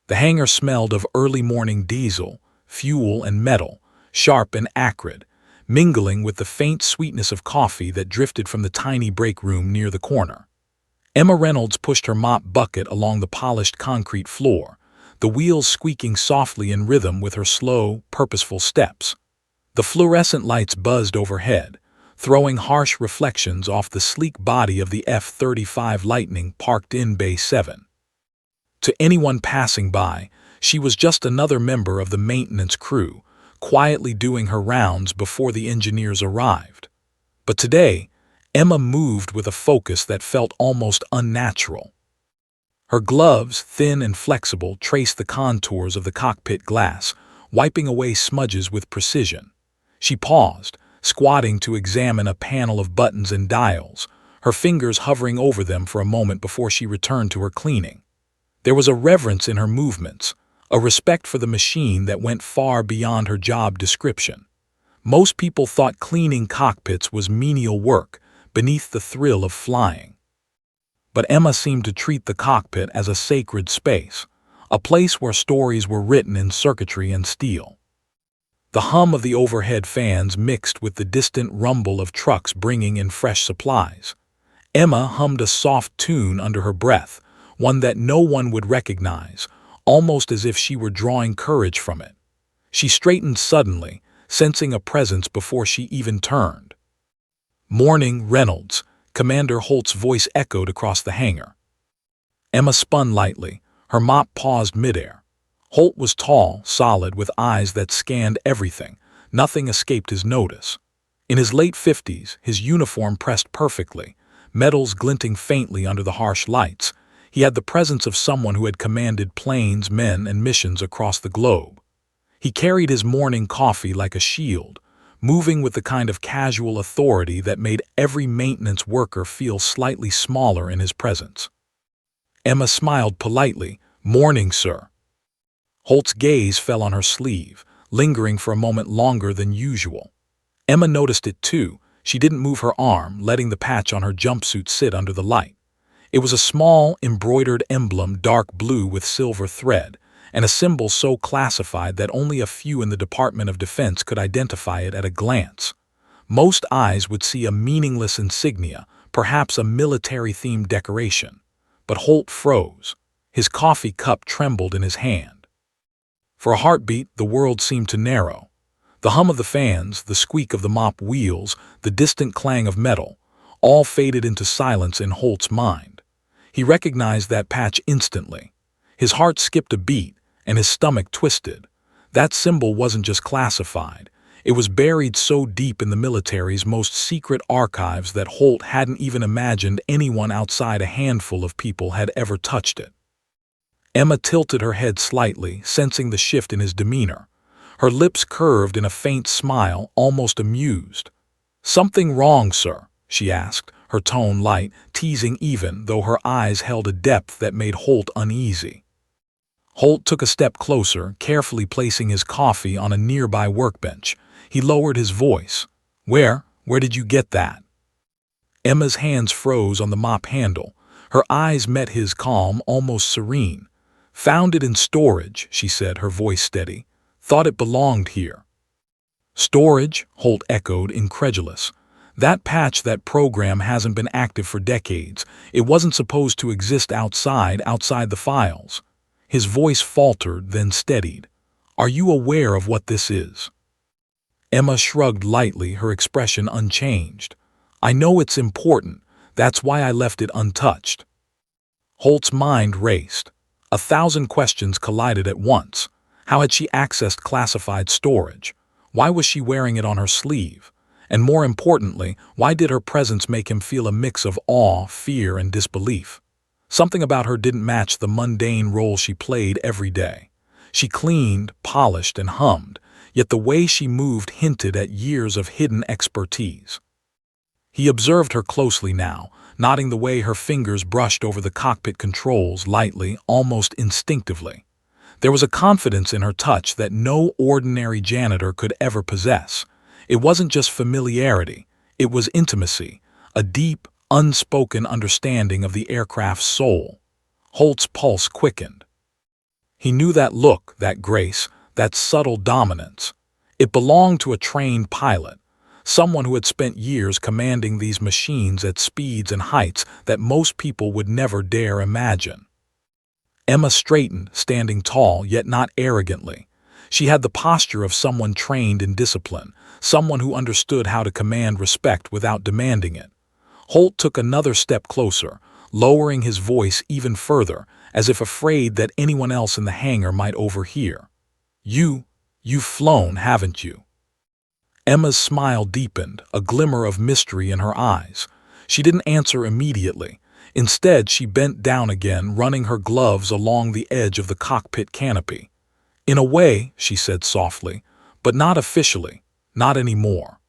The hangar smelled of early morning diesel, fuel, and metal, sharp and acrid, mingling with the faint sweetness of coffee that drifted from the tiny break room near the corner. Emma Reynolds pushed her mop bucket along the polished concrete floor, the wheels squeaking softly in rhythm with her slow, purposeful steps. The fluorescent lights buzzed overhead, throwing harsh reflections off the sleek body of the F-35 Lightning parked in Bay 7. To anyone passing by, she was just another member of the maintenance crew, quietly doing her rounds before the engineers arrived. But today, Emma moved with a focus that felt almost unnatural. Her gloves, thin and flexible, traced the contours of the cockpit glass, wiping away smudges with precision. She paused, squatting to examine a panel of buttons and dials, her fingers hovering over them for a moment before she returned to her cleaning. There was a reverence in her movements, a respect for the machine that went far beyond her job description. Most people thought cleaning cockpits was menial work, beneath the thrill of flying. But Emma seemed to treat the cockpit as a sacred space, a place where stories were written in circuitry and steel. The hum of the overhead fans mixed with the distant rumble of trucks bringing in fresh supplies. Emma hummed a soft tune under her breath, one that no one would recognize, almost as if she were drawing courage from it. She straightened suddenly, sensing a presence before she even turned. "Morning, Reynolds," Commander Holt's voice echoed across the hangar. Emma spun lightly, her mop paused midair. Holt was tall, solid, with eyes that scanned everything. Nothing escaped his notice. In his late 50s, his uniform pressed perfectly, metals glinting faintly under the harsh lights. He had the presence of someone who had commanded planes, men, and missions across the globe. He carried his morning coffee like a shield, moving with the kind of casual authority that made every maintenance worker feel slightly smaller in his presence. Emma smiled politely. "Morning, sir." Holt's gaze fell on her sleeve, lingering for a moment longer than usual. Emma noticed it too. She didn't move her arm, letting the patch on her jumpsuit sit under the light. It was a small, embroidered emblem, dark blue with silver thread, and a symbol so classified that only a few in the Department of Defense could identify it at a glance. Most eyes would see a meaningless insignia, perhaps a military-themed decoration. But Holt froze. His coffee cup trembled in his hand. For a heartbeat, the world seemed to narrow. The hum of the fans, the squeak of the mop wheels, the distant clang of metal, all faded into silence in Holt's mind. He recognized that patch instantly. His heart skipped a beat, and his stomach twisted. That symbol wasn't just classified. It was buried so deep in the military's most secret archives that Holt hadn't even imagined anyone outside a handful of people had ever touched it. Emma tilted her head slightly, sensing the shift in his demeanor. Her lips curved in a faint smile, almost amused. "Something wrong, sir?" she asked, her tone light, teasing even, though her eyes held a depth that made Holt uneasy. Holt took a step closer, carefully placing his coffee on a nearby workbench. He lowered his voice. Where did you get that?" Emma's hands froze on the mop handle. Her eyes met his, calm, almost serene. "Found it in storage," she said, her voice steady. "Thought it belonged here." "Storage?" Holt echoed, incredulous. "That patch, that program hasn't been active for decades. It wasn't supposed to exist outside the files." His voice faltered, then steadied. "Are you aware of what this is?" Emma shrugged lightly, her expression unchanged. "I know it's important. That's why I left it untouched." Holt's mind raced. 1,000 questions collided at once. How had she accessed classified storage? Why was she wearing it on her sleeve? And more importantly, why did her presence make him feel a mix of awe, fear, and disbelief? Something about her didn't match the mundane role she played every day. She cleaned, polished, and hummed, yet the way she moved hinted at years of hidden expertise. He observed her closely now, noting the way her fingers brushed over the cockpit controls lightly, almost instinctively. There was a confidence in her touch that no ordinary janitor could ever possess. It wasn't just familiarity, it was intimacy, a deep, unspoken understanding of the aircraft's soul. Holt's pulse quickened. He knew that look, that grace, that subtle dominance. It belonged to a trained pilot, someone who had spent years commanding these machines at speeds and heights that most people would never dare imagine. Emma straightened, standing tall, yet not arrogantly. She had the posture of someone trained in discipline, someone who understood how to command respect without demanding it. Holt took another step closer, lowering his voice even further, as if afraid that anyone else in the hangar might overhear. You've flown, haven't you?" Emma's smile deepened, a glimmer of mystery in her eyes. She didn't answer immediately. Instead, she bent down again, running her gloves along the edge of the cockpit canopy. "In a way," she said softly, "but not officially, not anymore."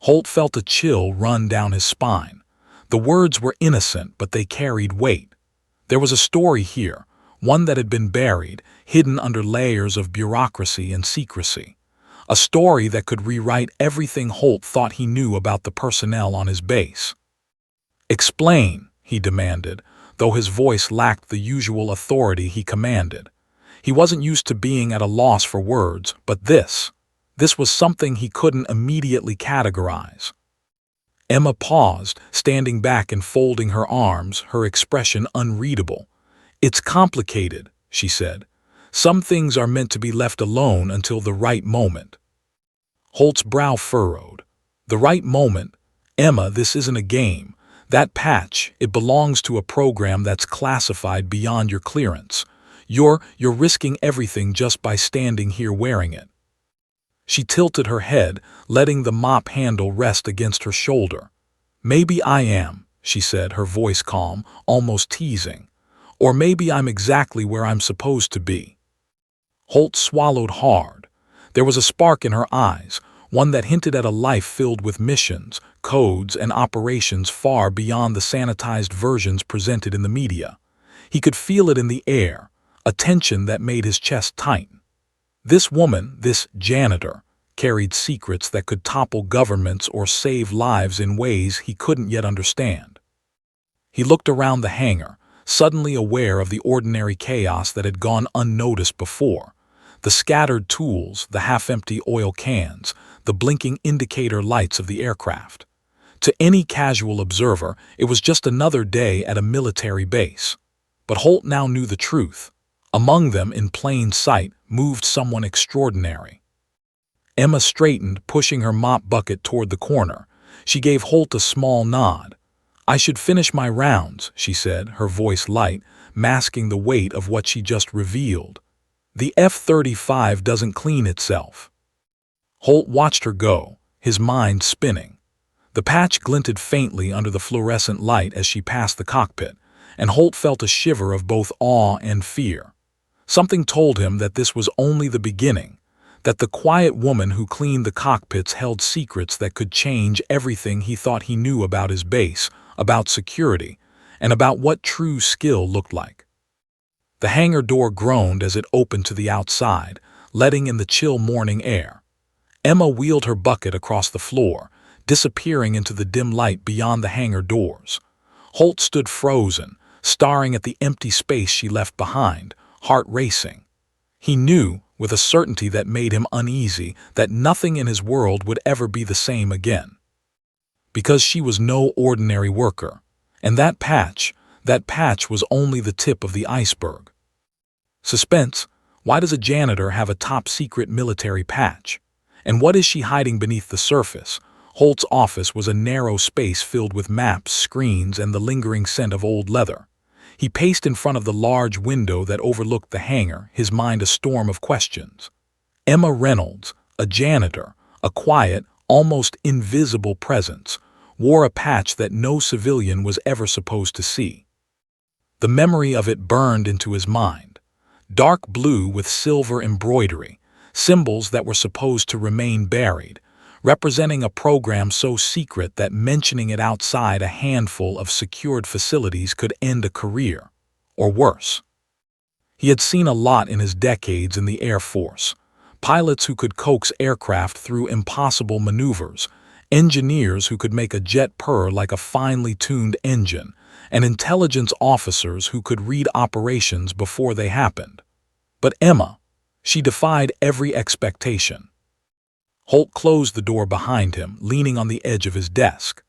Holt felt a chill run down his spine. The words were innocent, but they carried weight. There was a story here, one that had been buried, hidden under layers of bureaucracy and secrecy. A story that could rewrite everything Holt thought he knew about the personnel on his base. "Explain," he demanded, though his voice lacked the usual authority he commanded. He wasn't used to being at a loss for words, but this was something he couldn't immediately categorize. Emma paused, standing back and folding her arms, her expression unreadable. "It's complicated," she said. "Some things are meant to be left alone until the right moment." Holt's brow furrowed. "The right moment? Emma, this isn't a game. That patch, it belongs to a program that's classified beyond your clearance. You're risking everything just by standing here wearing it." She tilted her head, letting the mop handle rest against her shoulder. "Maybe I am," she said, her voice calm, almost teasing. "Or maybe I'm exactly where I'm supposed to be." Holt swallowed hard. There was a spark in her eyes, one that hinted at a life filled with missions, codes, and operations far beyond the sanitized versions presented in the media. He could feel it in the air, a tension that made his chest tighten. This woman, this janitor, carried secrets that could topple governments or save lives in ways he couldn't yet understand. He looked around the hangar, suddenly aware of the ordinary chaos that had gone unnoticed before. The scattered tools, the half-empty oil cans, the blinking indicator lights of the aircraft. To any casual observer, it was just another day at a military base. But Holt now knew the truth. Among them, in plain sight, moved someone extraordinary. Emma straightened, pushing her mop bucket toward the corner. She gave Holt a small nod. "I should finish my rounds," she said, her voice light, masking the weight of what she just revealed. "The F-35 doesn't clean itself." Holt watched her go, his mind spinning. The patch glinted faintly under the fluorescent light as she passed the cockpit, and Holt felt a shiver of both awe and fear. Something told him that this was only the beginning, that the quiet woman who cleaned the cockpits held secrets that could change everything he thought he knew about his base, about security, and about what true skill looked like. The hangar door groaned as it opened to the outside, letting in the chill morning air. Emma wheeled her bucket across the floor, disappearing into the dim light beyond the hangar doors. Holt stood frozen, staring at the empty space she left behind, heart racing. He knew, with a certainty that made him uneasy, that nothing in his world would ever be the same again. Because she was no ordinary worker, and that patch was only the tip of the iceberg. Suspense. Why does a janitor have a top-secret military patch? And what is she hiding beneath the surface? Holt's office was a narrow space filled with maps, screens, and the lingering scent of old leather. He paced in front of the large window that overlooked the hangar, his mind a storm of questions. Emma Reynolds, a janitor, a quiet, almost invisible presence, wore a patch that no civilian was ever supposed to see. The memory of it burned into his mind. Dark blue with silver embroidery, symbols that were supposed to remain buried, representing a program so secret that mentioning it outside a handful of secured facilities could end a career, or worse. He had seen a lot in his decades in the Air Force. Pilots who could coax aircraft through impossible maneuvers, engineers who could make a jet purr like a finely tuned engine, and intelligence officers who could read operations before they happened. But Emma, she defied every expectation. Holt closed the door behind him, leaning on the edge of his desk.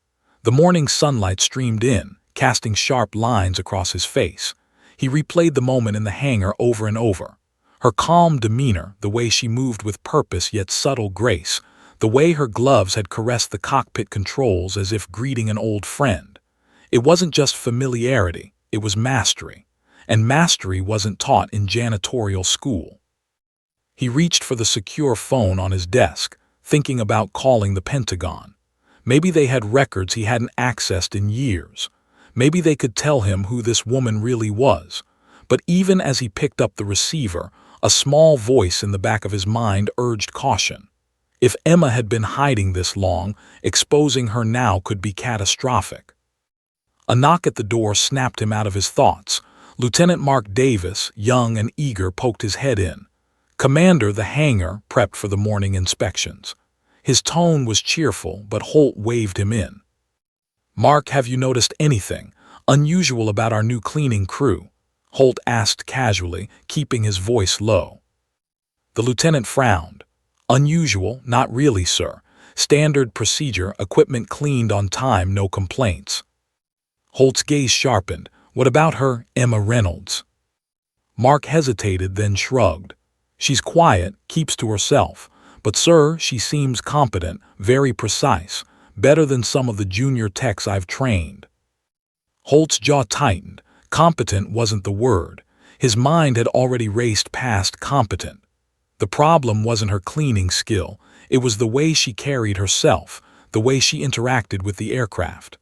The morning sunlight streamed in, casting sharp lines across his face. He replayed the moment in the hangar over and over. Her calm demeanor, the way she moved with purpose yet subtle grace, the way her gloves had caressed the cockpit controls as if greeting an old friend. It wasn't just familiarity, it was mastery. And mastery wasn't taught in janitorial school. He reached for the secure phone on his desk, thinking about calling the Pentagon. Maybe they had records he hadn't accessed in years. Maybe they could tell him who this woman really was. But even as he picked up the receiver, a small voice in the back of his mind urged caution. If Emma had been hiding this long, exposing her now could be catastrophic. A knock at the door snapped him out of his thoughts. Lieutenant Mark Davis, young and eager, poked his head in. Commander, the hangar, prepped for the morning inspections. His tone was cheerful, but Holt waved him in. "Mark, have you noticed anything unusual about our new cleaning crew?" Holt asked casually, keeping his voice low. The lieutenant frowned. "Unusual? Not really, sir. Standard procedure, equipment cleaned on time, no complaints." Holt's gaze sharpened. "What about her, Emma Reynolds?" Mark hesitated, then shrugged. "She's quiet, keeps to herself. But, sir, she seems competent, very precise, better than some of the junior techs I've trained." Holt's jaw tightened. Competent wasn't the word. His mind had already raced past competent. The problem wasn't her cleaning skill. It was the way she carried herself, the way she interacted with the aircraft.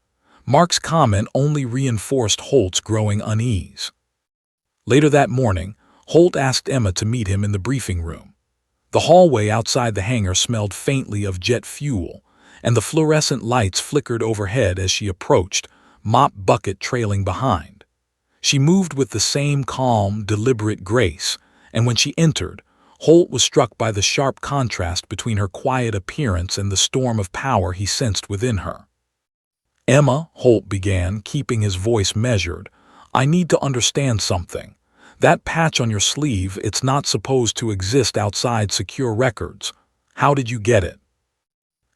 Mark's comment only reinforced Holt's growing unease. Later that morning, Holt asked Emma to meet him in the briefing room. The hallway outside the hangar smelled faintly of jet fuel, and the fluorescent lights flickered overhead as she approached, mop bucket trailing behind. She moved with the same calm, deliberate grace, and when she entered, Holt was struck by the sharp contrast between her quiet appearance and the storm of power he sensed within her. "Emma," Holt began, keeping his voice measured, "I need to understand something. That patch on your sleeve, it's not supposed to exist outside secure records. How did you get it?"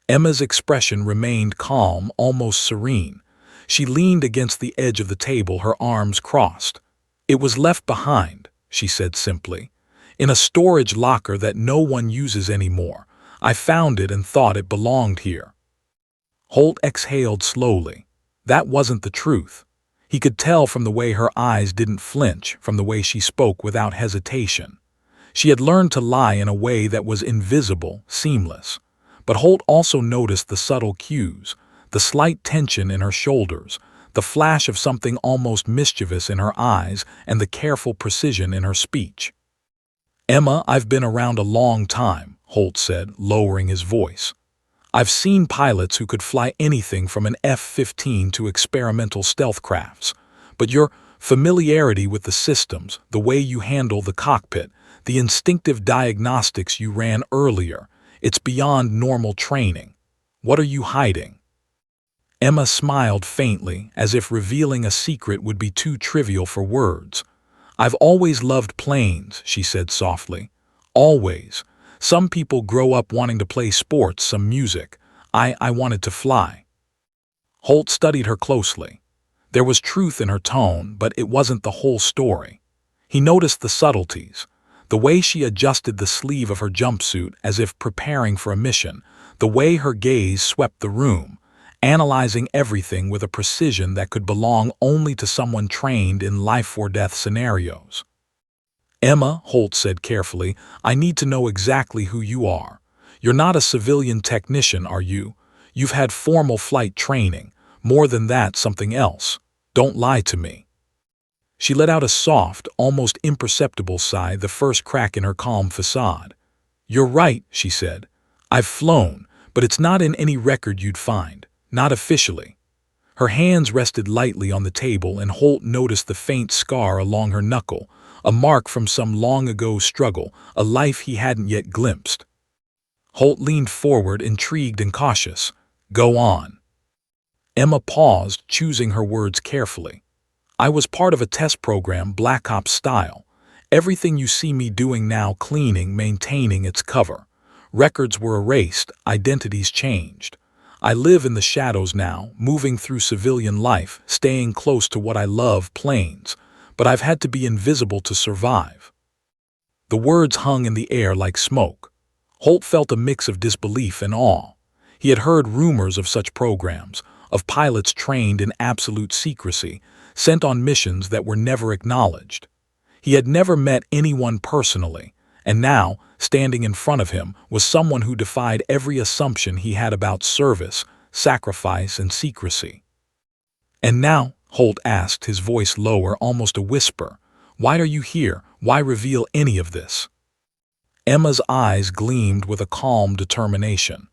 Emma's expression remained calm, almost serene. She leaned against the edge of the table, her arms crossed. "It was left behind," she said simply, "in a storage locker that no one uses anymore. I found it and thought it belonged here." Holt exhaled slowly. That wasn't the truth. He could tell from the way her eyes didn't flinch, from the way she spoke without hesitation. She had learned to lie in a way that was invisible, seamless. But Holt also noticed the subtle cues, the slight tension in her shoulders, the flash of something almost mischievous in her eyes, and the careful precision in her speech. "Emma, I've been around a long time," Holt said, lowering his voice. "I've seen pilots who could fly anything from an F-15 to experimental stealth crafts. But your familiarity with the systems, the way you handle the cockpit, the instinctive diagnostics you ran earlier, it's beyond normal training. What are you hiding?" Emma smiled faintly, as if revealing a secret would be too trivial for words. "I've always loved planes," she said softly. "Always. Some people grow up wanting to play sports, some music. I wanted to fly." Holt studied her closely. There was truth in her tone, but it wasn't the whole story. He noticed the subtleties. The way she adjusted the sleeve of her jumpsuit as if preparing for a mission, the way her gaze swept the room, analyzing everything with a precision that could belong only to someone trained in life-or-death scenarios. "Emma," Holt said carefully, "I need to know exactly who you are. You're not a civilian technician, are you? You've had formal flight training. More than that, something else. Don't lie to me." She let out a soft, almost imperceptible sigh, the first crack in her calm facade. "You're right," she said. "I've flown, but it's not in any record you'd find. Not officially." Her hands rested lightly on the table, and Holt noticed the faint scar along her knuckle, a mark from some long-ago struggle, a life he hadn't yet glimpsed. Holt leaned forward, intrigued and cautious. "Go on." Emma paused, choosing her words carefully. "I was part of a test program, Black Ops style. Everything you see me doing now, cleaning, maintaining its cover. Records were erased, identities changed. I live in the shadows now, moving through civilian life, staying close to what I love, planes, but I've had to be invisible to survive." The words hung in the air like smoke. Holt felt a mix of disbelief and awe. He had heard rumors of such programs, of pilots trained in absolute secrecy, sent on missions that were never acknowledged. He had never met anyone personally, and now, standing in front of him, was someone who defied every assumption he had about service, sacrifice, and secrecy. "And now," Holt asked, his voice lower, almost a whisper, "why are you here? Why reveal any of this?" Emma's eyes gleamed with a calm determination.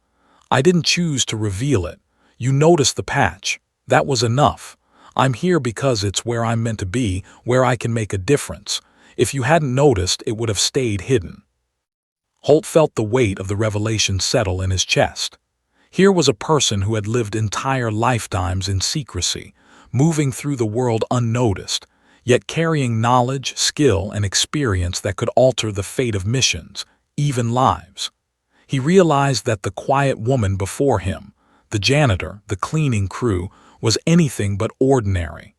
"I didn't choose to reveal it. You noticed the patch. That was enough. I'm here because it's where I'm meant to be, where I can make a difference. If you hadn't noticed, it would have stayed hidden." Holt felt the weight of the revelation settle in his chest. Here was a person who had lived entire lifetimes in secrecy, moving through the world unnoticed, yet carrying knowledge, skill, and experience that could alter the fate of missions, even lives. He realized that the quiet woman before him, the janitor, the cleaning crew, was anything but ordinary.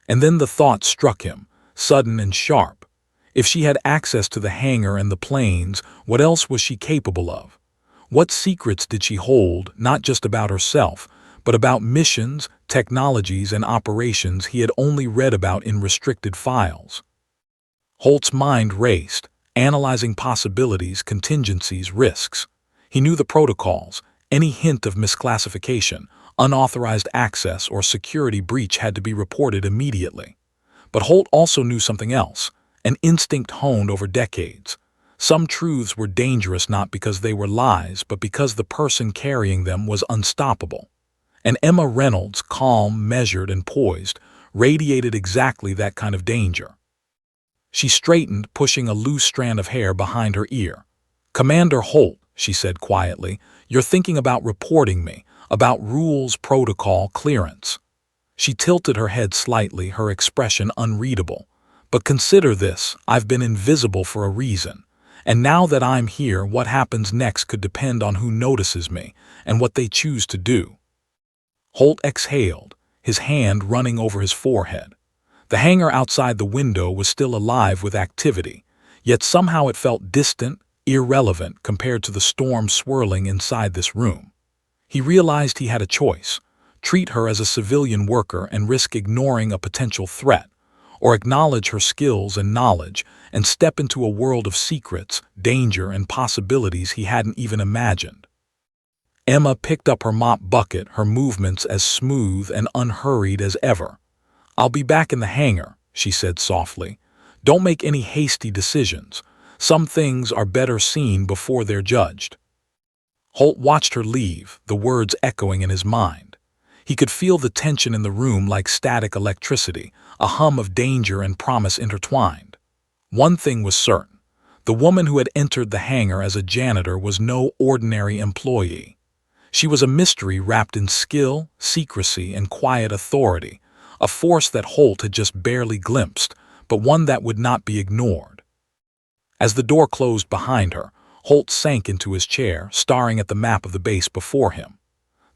And then the thought struck him, sudden and sharp. If she had access to the hangar and the planes, what else was she capable of? What secrets did she hold, not just about herself, but about missions, technologies, and operations he had only read about in restricted files? Holt's mind raced, analyzing possibilities, contingencies, risks. He knew the protocols. Any hint of misclassification, unauthorized access, or security breach had to be reported immediately. But Holt also knew something else, an instinct honed over decades. Some truths were dangerous not because they were lies, but because the person carrying them was unstoppable. And Emma Reynolds, calm, measured, and poised, radiated exactly that kind of danger. She straightened, pushing a loose strand of hair behind her ear. "Commander Holt," she said quietly, "you're thinking about reporting me, about rules, protocol, clearance." She tilted her head slightly, her expression unreadable. "But consider this, I've been invisible for a reason. And now that I'm here, what happens next could depend on who notices me and what they choose to do." Holt exhaled, his hand running over his forehead. The hangar outside the window was still alive with activity, yet somehow it felt distant, irrelevant compared to the storm swirling inside this room. He realized he had a choice: treat her as a civilian worker and risk ignoring a potential threat, or acknowledge her skills and knowledge and step into a world of secrets, danger, and possibilities he hadn't even imagined. Emma picked up her mop bucket, her movements as smooth and unhurried as ever. "I'll be back in the hangar," she said softly. "Don't make any hasty decisions. Some things are better seen before they're judged." Holt watched her leave, the words echoing in his mind. He could feel the tension in the room like static electricity, a hum of danger and promise intertwined. One thing was certain: the woman who had entered the hangar as a janitor was no ordinary employee. She was a mystery wrapped in skill, secrecy, and quiet authority, a force that Holt had just barely glimpsed, but one that would not be ignored. As the door closed behind her, Holt sank into his chair, staring at the map of the base before him.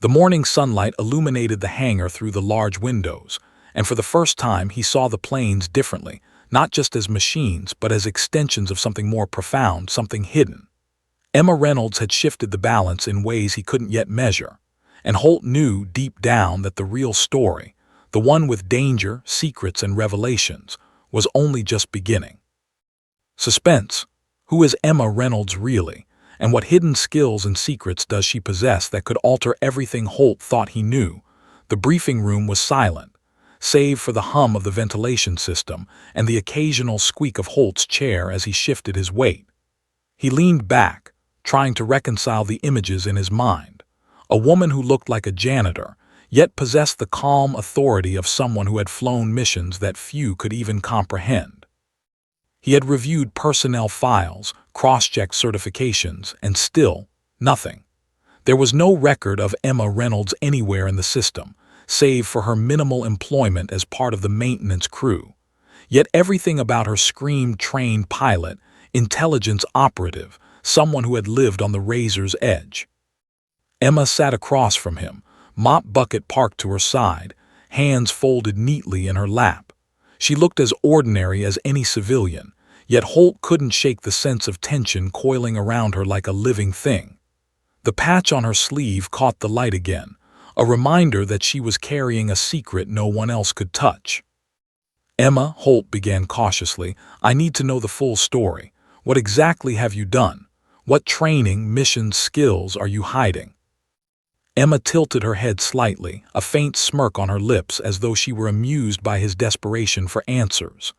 The morning sunlight illuminated the hangar through the large windows, and for the first time he saw the planes differently, not just as machines, but as extensions of something more profound, something hidden. Emma Reynolds had shifted the balance in ways he couldn't yet measure, and Holt knew deep down that the real story, the one with danger, secrets, and revelations, was only just beginning. Suspense. Who is Emma Reynolds really, and what hidden skills and secrets does she possess that could alter everything Holt thought he knew? The briefing room was silent, save for the hum of the ventilation system and the occasional squeak of Holt's chair as he shifted his weight. He leaned back, trying to reconcile the images in his mind. A woman who looked like a janitor, yet possessed the calm authority of someone who had flown missions that few could even comprehend. He had reviewed personnel files, cross-checked certifications, and still, nothing. There was no record of Emma Reynolds anywhere in the system, save for her minimal employment as part of the maintenance crew. Yet everything about her screamed trained pilot, intelligence operative, someone who had lived on the razor's edge. Emma sat across from him, mop bucket parked to her side, hands folded neatly in her lap. She looked as ordinary as any civilian, yet Holt couldn't shake the sense of tension coiling around her like a living thing. The patch on her sleeve caught the light again, a reminder that she was carrying a secret no one else could touch. "Emma," Holt began cautiously, "I need to know the full story. What exactly have you done? What training, missions, skills are you hiding?" Emma tilted her head slightly, a faint smirk on her lips as though she were amused by his desperation for answers.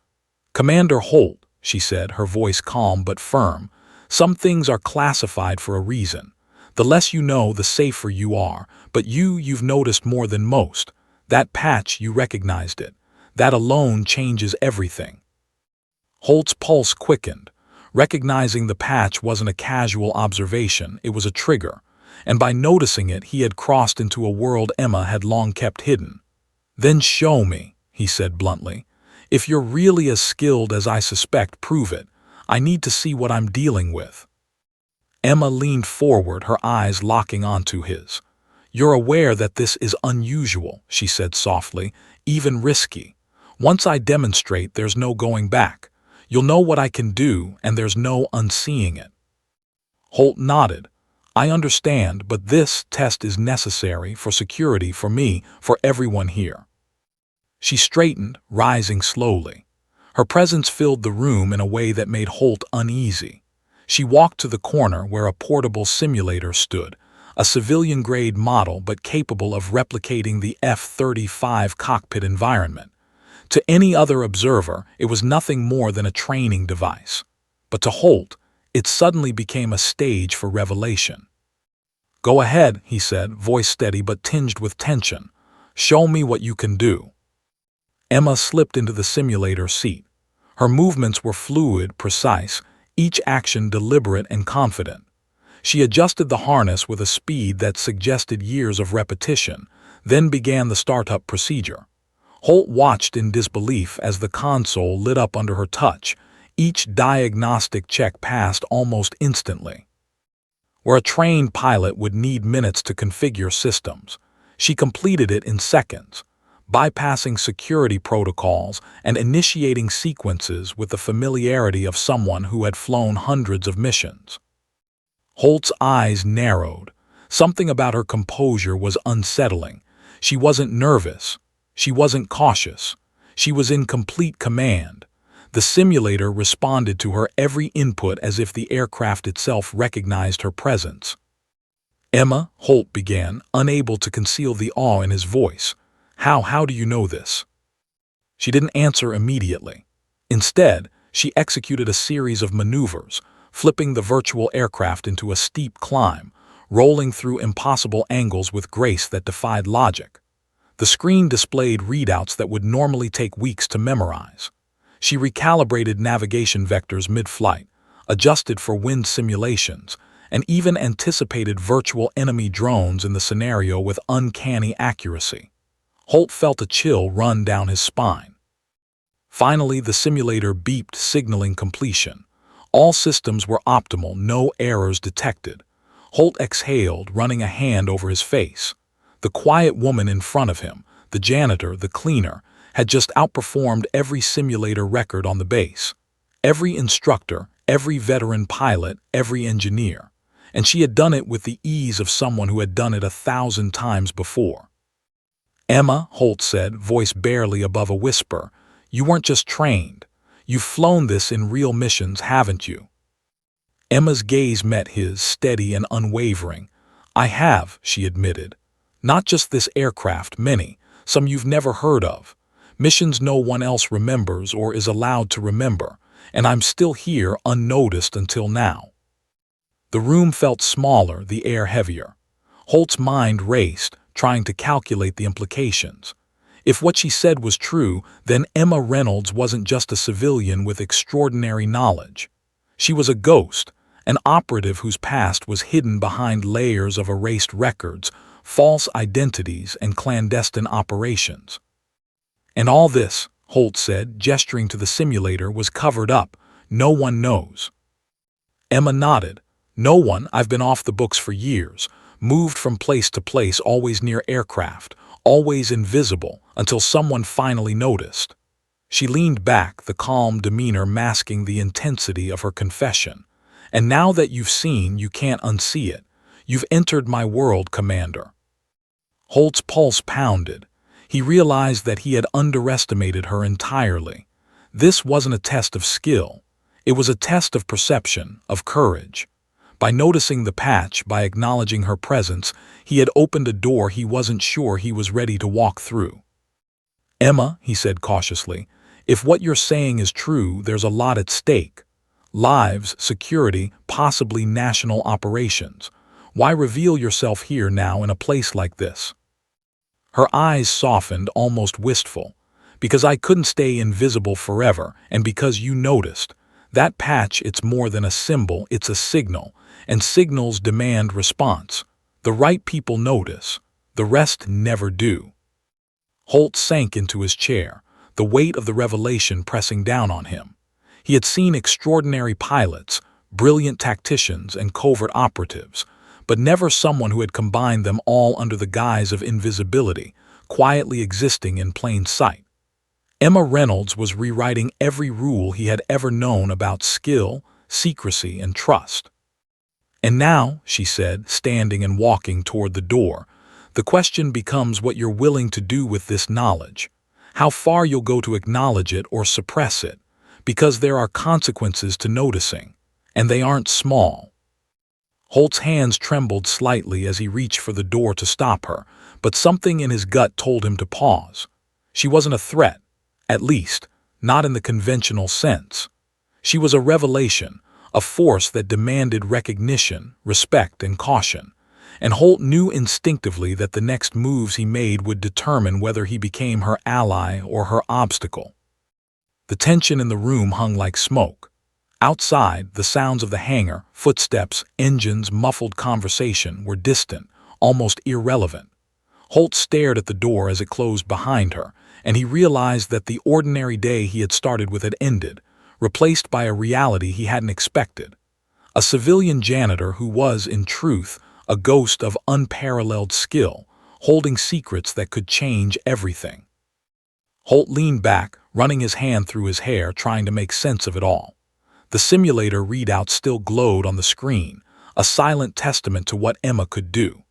"Commander Holt," she said, her voice calm but firm, "some things are classified for a reason. The less you know, the safer you are, but you've noticed more than most. That patch, you recognized it. That alone changes everything." Holt's pulse quickened. Recognizing the patch wasn't a casual observation, it was a trigger, and by noticing it he had crossed into a world Emma had long kept hidden. "Then show me," he said bluntly. "If you're really as skilled as I suspect, prove it. I need to see what I'm dealing with." Emma leaned forward, her eyes locking onto his. "You're aware that this is unusual," she said softly, "even risky. Once I demonstrate, there's no going back. You'll know what I can do, and there's no unseeing it." Holt nodded. "I understand, but this test is necessary for security, for me, for everyone here." She straightened, rising slowly. Her presence filled the room in a way that made Holt uneasy. She walked to the corner where a portable simulator stood, a civilian-grade model but capable of replicating the F-35 cockpit environment. To any other observer, it was nothing more than a training device. But to Holt, it suddenly became a stage for revelation. "Go ahead," he said, voice steady but tinged with tension. "Show me what you can do." Emma slipped into the simulator seat. Her movements were fluid, precise, each action deliberate and confident. She adjusted the harness with a speed that suggested years of repetition, then began the startup procedure. Holt watched in disbelief as the console lit up under her touch, each diagnostic check passed almost instantly. Where a trained pilot would need minutes to configure systems, she completed it in seconds, bypassing security protocols and initiating sequences with the familiarity of someone who had flown hundreds of missions. Holt's eyes narrowed. Something about her composure was unsettling. She wasn't nervous. She wasn't cautious. She was in complete command. The simulator responded to her every input as if the aircraft itself recognized her presence. "Emma," Holt began, unable to conceal the awe in his voice. How do you know this?" She didn't answer immediately. Instead, she executed a series of maneuvers, flipping the virtual aircraft into a steep climb, rolling through impossible angles with grace that defied logic. The screen displayed readouts that would normally take weeks to memorize. She recalibrated navigation vectors mid-flight, adjusted for wind simulations, and even anticipated virtual enemy drones in the scenario with uncanny accuracy. Holt felt a chill run down his spine. Finally, the simulator beeped, signaling completion. All systems were optimal, no errors detected. Holt exhaled, running a hand over his face. The quiet woman in front of him, the janitor, the cleaner, had just outperformed every simulator record on the base. Every instructor, every veteran pilot, every engineer. And she had done it with the ease of someone who had done it 1,000 times before. "Emma," Holt said, voice barely above a whisper, "you weren't just trained. You've flown this in real missions, haven't you?" Emma's gaze met his, steady and unwavering. "I have," she admitted. "Not just this aircraft, many, some you've never heard of. Missions no one else remembers or is allowed to remember, and I'm still here unnoticed until now." The room felt smaller, the air heavier. Holt's mind raced, trying to calculate the implications. If what she said was true, then Emma Reynolds wasn't just a civilian with extraordinary knowledge. She was a ghost, an operative whose past was hidden behind layers of erased records, false identities, and clandestine operations. And all this, Holt said, gesturing to the simulator, was covered up. No one knows. Emma nodded. No one. I've been off the books for years, moved from place to place, always near aircraft, always invisible, until someone finally noticed. She leaned back, the calm demeanor masking the intensity of her confession. And now that you've seen, you can't unsee it. You've entered my world, Commander. Holt's pulse pounded. He realized that he had underestimated her entirely. This wasn't a test of skill. It was a test of perception, of courage. By noticing the patch, by acknowledging her presence, he had opened a door he wasn't sure he was ready to walk through. Emma, he said cautiously, if what you're saying is true, there's a lot at stake. Lives, security, possibly national operations. Why reveal yourself here now in a place like this? Her eyes softened, almost wistful. Because I couldn't stay invisible forever, and because you noticed. That patch, it's more than a symbol, it's a signal, and signals demand response. The right people notice, the rest never do. Holt sank into his chair, the weight of the revelation pressing down on him. He had seen extraordinary pilots, brilliant tacticians, and covert operatives, but never someone who had combined them all under the guise of invisibility, quietly existing in plain sight. Emma Reynolds was rewriting every rule he had ever known about skill, secrecy, and trust. And now, she said, standing and walking toward the door, the question becomes what you're willing to do with this knowledge, how far you'll go to acknowledge it or suppress it, because there are consequences to noticing, and they aren't small. Holt's hands trembled slightly as he reached for the door to stop her, but something in his gut told him to pause. She wasn't a threat, at least, not in the conventional sense. She was a revelation, a force that demanded recognition, respect, and caution, and Holt knew instinctively that the next moves he made would determine whether he became her ally or her obstacle. The tension in the room hung like smoke. Outside, the sounds of the hangar, footsteps, engines, muffled conversation were distant, almost irrelevant. Holt stared at the door as it closed behind her, and he realized that the ordinary day he had started with had ended, replaced by a reality he hadn't expected. A civilian janitor who was, in truth, a ghost of unparalleled skill, holding secrets that could change everything. Holt leaned back, running his hand through his hair, trying to make sense of it all. The simulator readout still glowed on the screen, a silent testament to what Emma could do.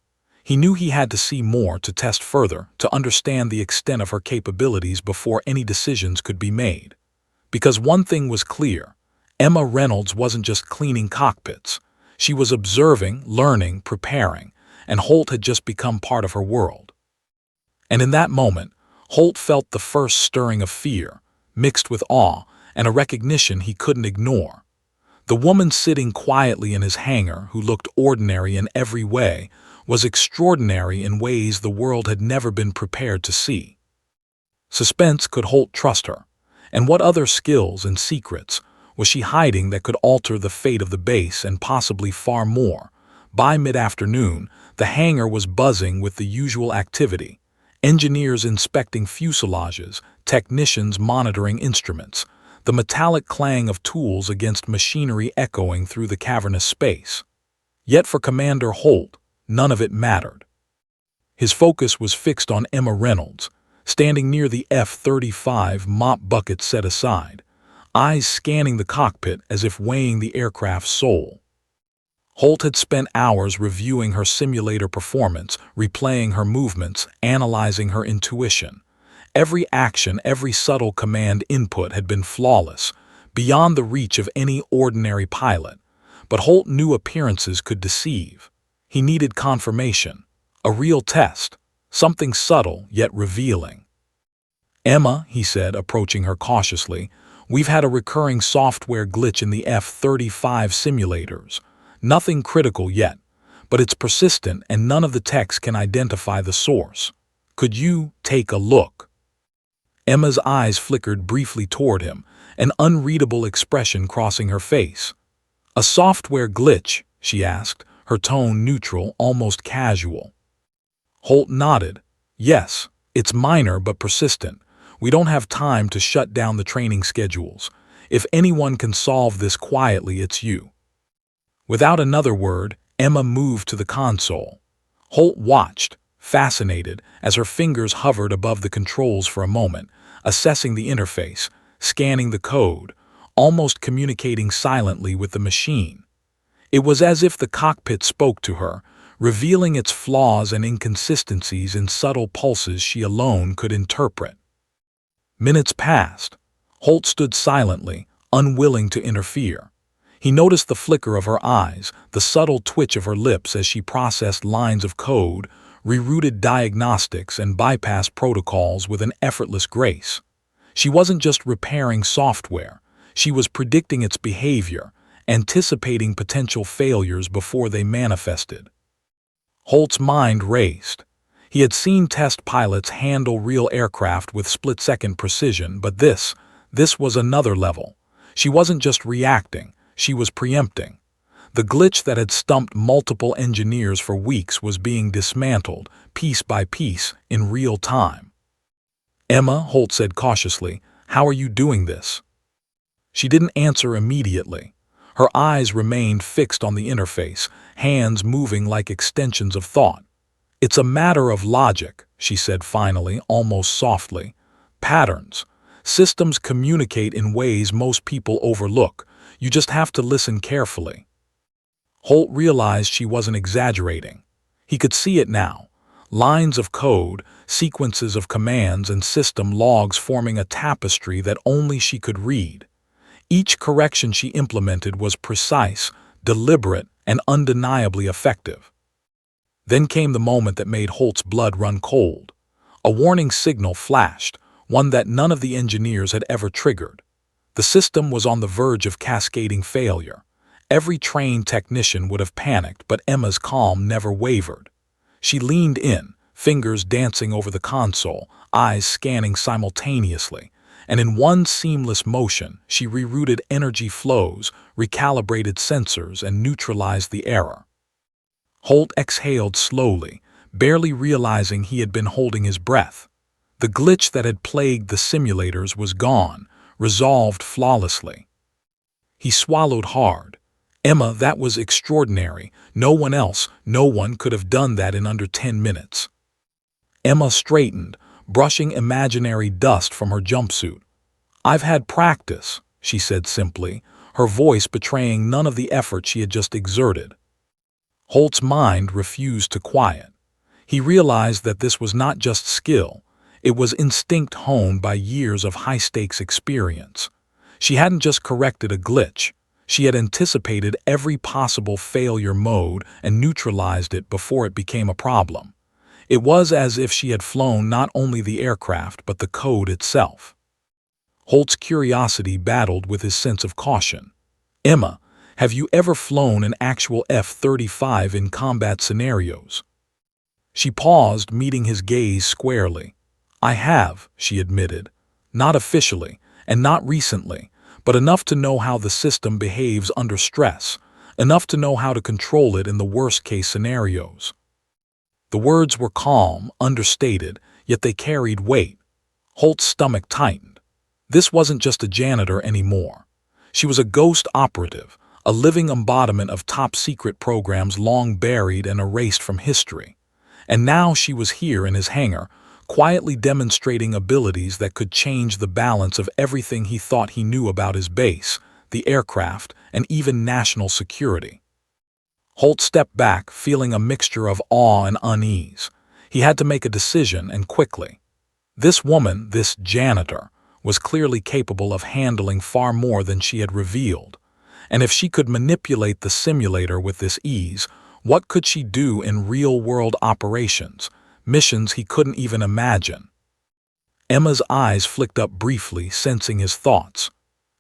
He knew he had to see more, to test further, to understand the extent of her capabilities before any decisions could be made. Because one thing was clear, Emma Reynolds wasn't just cleaning cockpits. She was observing, learning, preparing, and Holt had just become part of her world. And in that moment, Holt felt the first stirring of fear, mixed with awe, and a recognition he couldn't ignore. The woman sitting quietly in his hangar, who looked ordinary in every way, was extraordinary in ways the world had never been prepared to see. Suspense, could Holt trust her? And what other skills and secrets was she hiding that could alter the fate of the base and possibly far more? By mid-afternoon, the hangar was buzzing with the usual activity. Engineers inspecting fuselages, technicians monitoring instruments, the metallic clang of tools against machinery echoing through the cavernous space. Yet for Commander Holt, none of it mattered. His focus was fixed on Emma Reynolds, standing near the F-35 mop bucket set aside, eyes scanning the cockpit as if weighing the aircraft's soul. Holt had spent hours reviewing her simulator performance, replaying her movements, analyzing her intuition. Every action, every subtle command input had been flawless, beyond the reach of any ordinary pilot. But Holt knew appearances could deceive. He needed confirmation, a real test, something subtle yet revealing. Emma, he said, approaching her cautiously, we've had a recurring software glitch in the F-35 simulators. Nothing critical yet, but it's persistent and none of the techs can identify the source. Could you take a look? Emma's eyes flickered briefly toward him, an unreadable expression crossing her face. A software glitch, she asked, her tone neutral, almost casual. Holt nodded. Yes, it's minor but persistent. We don't have time to shut down the training schedules. If anyone can solve this quietly, it's you." Without another word, Emma moved to the console. Holt watched, fascinated, as her fingers hovered above the controls for a moment, assessing the interface, scanning the code, almost communicating silently with the machine. It was as if the cockpit spoke to her, revealing its flaws and inconsistencies in subtle pulses she alone could interpret. Minutes passed. Holt stood silently, unwilling to interfere. He noticed the flicker of her eyes, the subtle twitch of her lips as she processed lines of code, rerouted diagnostics, and bypassed protocols with an effortless grace. She wasn't just repairing software. She was predicting its behavior, anticipating potential failures before they manifested. Holt's mind raced. He had seen test pilots handle real aircraft with split-second precision, but this was another level. She wasn't just reacting, she was preempting. The glitch that had stumped multiple engineers for weeks was being dismantled, piece by piece, in real time. "Emma," Holt said cautiously, "how are you doing this?" She didn't answer immediately. Her eyes remained fixed on the interface, hands moving like extensions of thought. "It's a matter of logic," she said finally, almost softly. "Patterns. Systems communicate in ways most people overlook. You just have to listen carefully." Holt realized she wasn't exaggerating. He could see it now. Lines of code, sequences of commands, and system logs forming a tapestry that only she could read. Each correction she implemented was precise, deliberate, and undeniably effective. Then came the moment that made Holt's blood run cold. A warning signal flashed, one that none of the engineers had ever triggered. The system was on the verge of cascading failure. Every trained technician would have panicked, but Emma's calm never wavered. She leaned in, fingers dancing over the console, eyes scanning simultaneously, and in one seamless motion, she rerouted energy flows, recalibrated sensors, and neutralized the error. Holt exhaled slowly, barely realizing he had been holding his breath. The glitch that had plagued the simulators was gone, resolved flawlessly. He swallowed hard. "Emma, that was extraordinary. No one could have done that in under 10 minutes. Emma straightened, brushing imaginary dust from her jumpsuit. "I've had practice," she said simply, her voice betraying none of the effort she had just exerted. Holt's mind refused to quiet. He realized that this was not just skill, it was instinct honed by years of high-stakes experience. She hadn't just corrected a glitch, she had anticipated every possible failure mode and neutralized it before it became a problem. It was as if she had flown not only the aircraft but the code itself. Holt's curiosity battled with his sense of caution. "Emma, have you ever flown an actual F-35 in combat scenarios?" She paused, meeting his gaze squarely. "I have," she admitted. "Not officially, and not recently, but enough to know how the system behaves under stress, enough to know how to control it in the worst-case scenarios." The words were calm, understated, yet they carried weight. Holt's stomach tightened. This wasn't just a janitor anymore. She was a ghost operative, a living embodiment of top-secret programs long buried and erased from history. And now she was here in his hangar, quietly demonstrating abilities that could change the balance of everything he thought he knew about his base, the aircraft, and even national security. Holt stepped back, feeling a mixture of awe and unease. He had to make a decision, and quickly. This woman, this janitor, was clearly capable of handling far more than she had revealed. And if she could manipulate the simulator with this ease, what could she do in real-world operations, missions he couldn't even imagine? Emma's eyes flicked up briefly, sensing his thoughts.